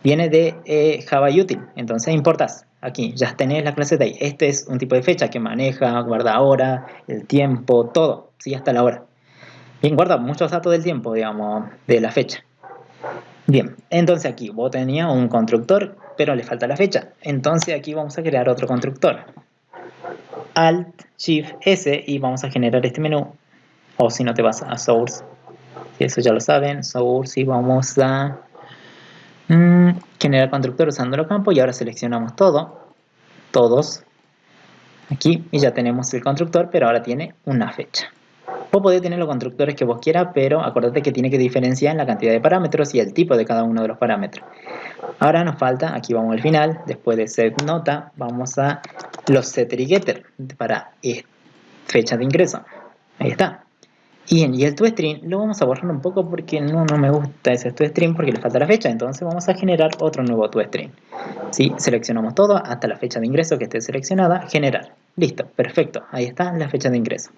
Viene de Java Util, entonces importas aquí, ya tenés la clase date. Este es un tipo de fecha que maneja, guarda hora, el tiempo, todo, ¿sí? Hasta la hora. Bien, guarda muchos datos del tiempo, digamos, de la fecha. Bien, entonces aquí vos tenías un constructor, pero le falta la fecha. Entonces aquí vamos a crear otro constructor. Alt, Shift, S y vamos a generar este menú. O si no te vas a Source. Eso ya lo saben. Source y vamos a generar constructor usando los campos. Y ahora seleccionamos todo. Todos. Aquí. Y ya tenemos el constructor, pero ahora tiene una fecha. Vos podés tener los constructores que vos quieras, pero acuérdate que tiene que diferenciar en la cantidad de parámetros y el tipo de cada uno de los parámetros. Ahora nos falta, aquí vamos al final, después de set nota, vamos a los setter y getter para fecha de ingreso. Ahí está. Y el toString lo vamos a borrar un poco porque no me gusta ese toString porque le falta la fecha. Entonces vamos a generar otro nuevo toString. ¿Sí? Seleccionamos todo hasta la fecha de ingreso que esté seleccionada. Generar. Listo, perfecto. Ahí está la fecha de ingreso.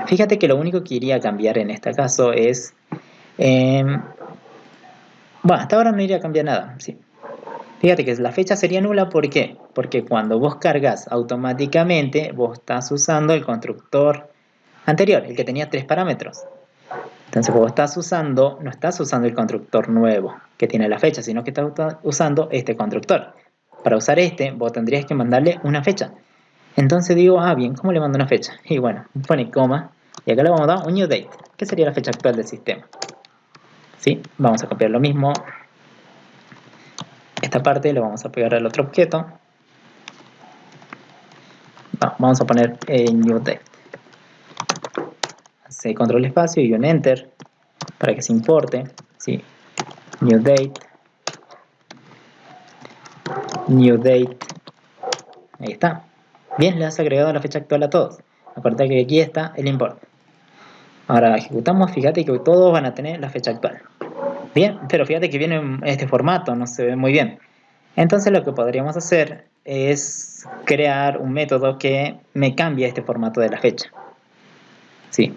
Fíjate que lo único que iría a cambiar en este caso es... bueno, hasta ahora no iría a cambiar nada. Sí. Fíjate que la fecha sería nula. ¿Por qué? Porque cuando vos cargas automáticamente, vos estás usando el constructor anterior, el que tenía 3 parámetros. Entonces vos no estás usando el constructor nuevo que tiene la fecha, sino que estás usando este constructor. Para usar este, vos tendrías que mandarle una fecha. Entonces digo, bien, ¿cómo le mando una fecha? Y bueno, pone coma, y acá le vamos a dar un new date, que sería la fecha actual del sistema. ¿Sí? Vamos a copiar lo mismo. Esta parte lo vamos a pegar al otro objeto. Vamos a poner new date. Se control espacio y un enter para que se importe. ¿Sí? New date. New date. Ahí está. Bien, le has agregado la fecha actual a todos. Acuérdate que aquí está el import. Ahora ejecutamos, fíjate que todos van a tener la fecha actual. Bien, pero fíjate que viene en este formato, no se ve muy bien. Entonces lo que podríamos hacer es crear un método que me cambie este formato de la fecha. Sí.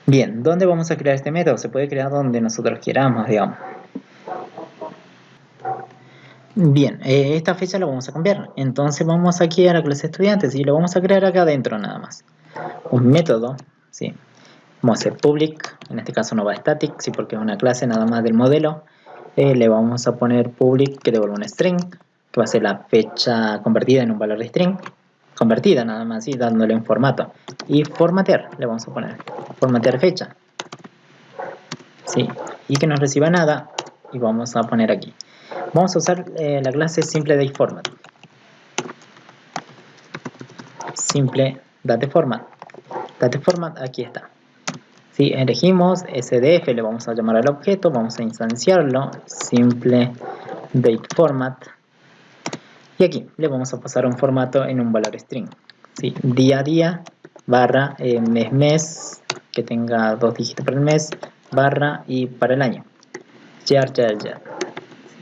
Bien, ¿dónde vamos a crear este método? Se puede crear donde nosotros queramos, digamos. Bien, esta fecha la vamos a cambiar. Entonces vamos aquí a la clase estudiantes y lo vamos a crear acá adentro nada más. Un método, ¿sí? Vamos a hacer public, en este caso no va static, sí, porque es una clase nada más del modelo. Le vamos a poner public que devuelva un string, que va a ser la fecha convertida en un valor de string. Convertida nada más, ¿sí? Dándole un formato. Y formatear, le vamos a poner formatear fecha. ¿Sí? Y que no reciba nada, y vamos a poner aquí. Vamos a usar la clase SimpleDateFormat. Simple DateFormat. DateFormat, aquí está. Si elegimos SDF, le vamos a llamar al objeto, vamos a instanciarlo, SimpleDateFormat. Y aquí le vamos a pasar un formato en un valor string. ¿Sí? Día a día, barra, mes, que tenga 2 dígitos para el mes, barra y para el año. Year.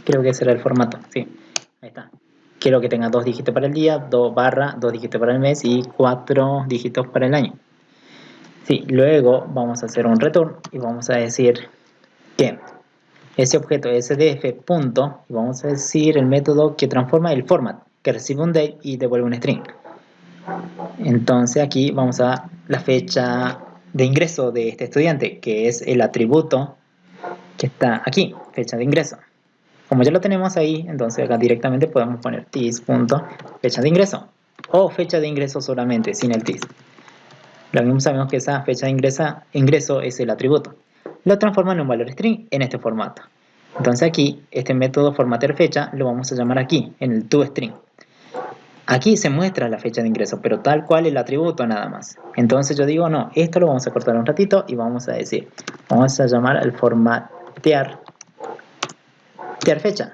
Creo que ese era el formato, sí, ahí está. Quiero que tenga 2 dígitos para el día, 2 dígitos para el mes y 4 dígitos para el año. Sí, luego vamos a hacer un return y vamos a decir que ese objeto SDF punto, y vamos a decir el método que transforma el format, que recibe un date y devuelve un string. Entonces aquí vamos a la fecha de ingreso de este estudiante, que es el atributo que está aquí, fecha de ingreso. Como ya lo tenemos ahí, entonces acá directamente podemos poner tis.fecha de ingreso o fecha de ingreso solamente, sin el tis. Lo mismo sabemos que esa fecha de ingreso es el atributo. Lo transforma en un valor string en este formato. Entonces aquí, este método formatear fecha lo vamos a llamar aquí, en el toString. Aquí se muestra la fecha de ingreso, pero tal cual el atributo nada más. Entonces yo digo, no, esto lo vamos a cortar un ratito y vamos a decir, vamos a llamar al formatear fecha.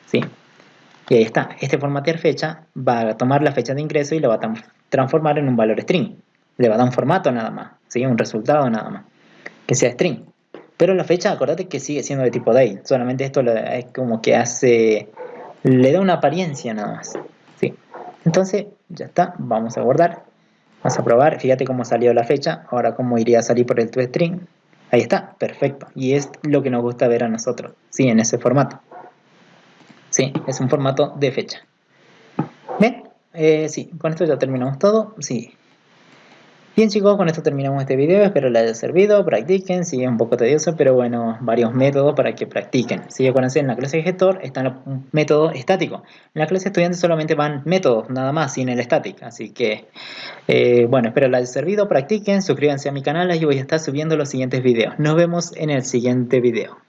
¿Sí? Y ahí está. Este formatear fecha va a tomar la fecha de ingreso y lo va a transformar en un valor string. Le va a dar un formato nada más, ¿sí? Un resultado nada más, que sea string. Pero la fecha, acordate que sigue siendo de tipo date. Solamente esto es como que le da una apariencia nada más. ¿Sí? Entonces, ya está. Vamos a guardar. Vamos a probar. Fíjate cómo salió la fecha. Ahora cómo iría a salir por el toString. Ahí está. Perfecto. Y es lo que nos gusta ver a nosotros. Sí, en ese formato. Sí, es un formato de fecha. ¿Ven? Sí, con esto ya terminamos todo. Sí. Bien chicos, con esto terminamos este video. Espero les haya servido. Practiquen. Sí, es un poco tedioso, pero bueno, varios métodos para que practiquen. Sí, acuérdense, en la clase de gestor está el método estático. En la clase de estudiantes solamente van métodos, nada más, sin el static. Así que, bueno, espero les haya servido. Practiquen. Suscríbanse a mi canal y voy a estar subiendo los siguientes videos. Nos vemos en el siguiente video.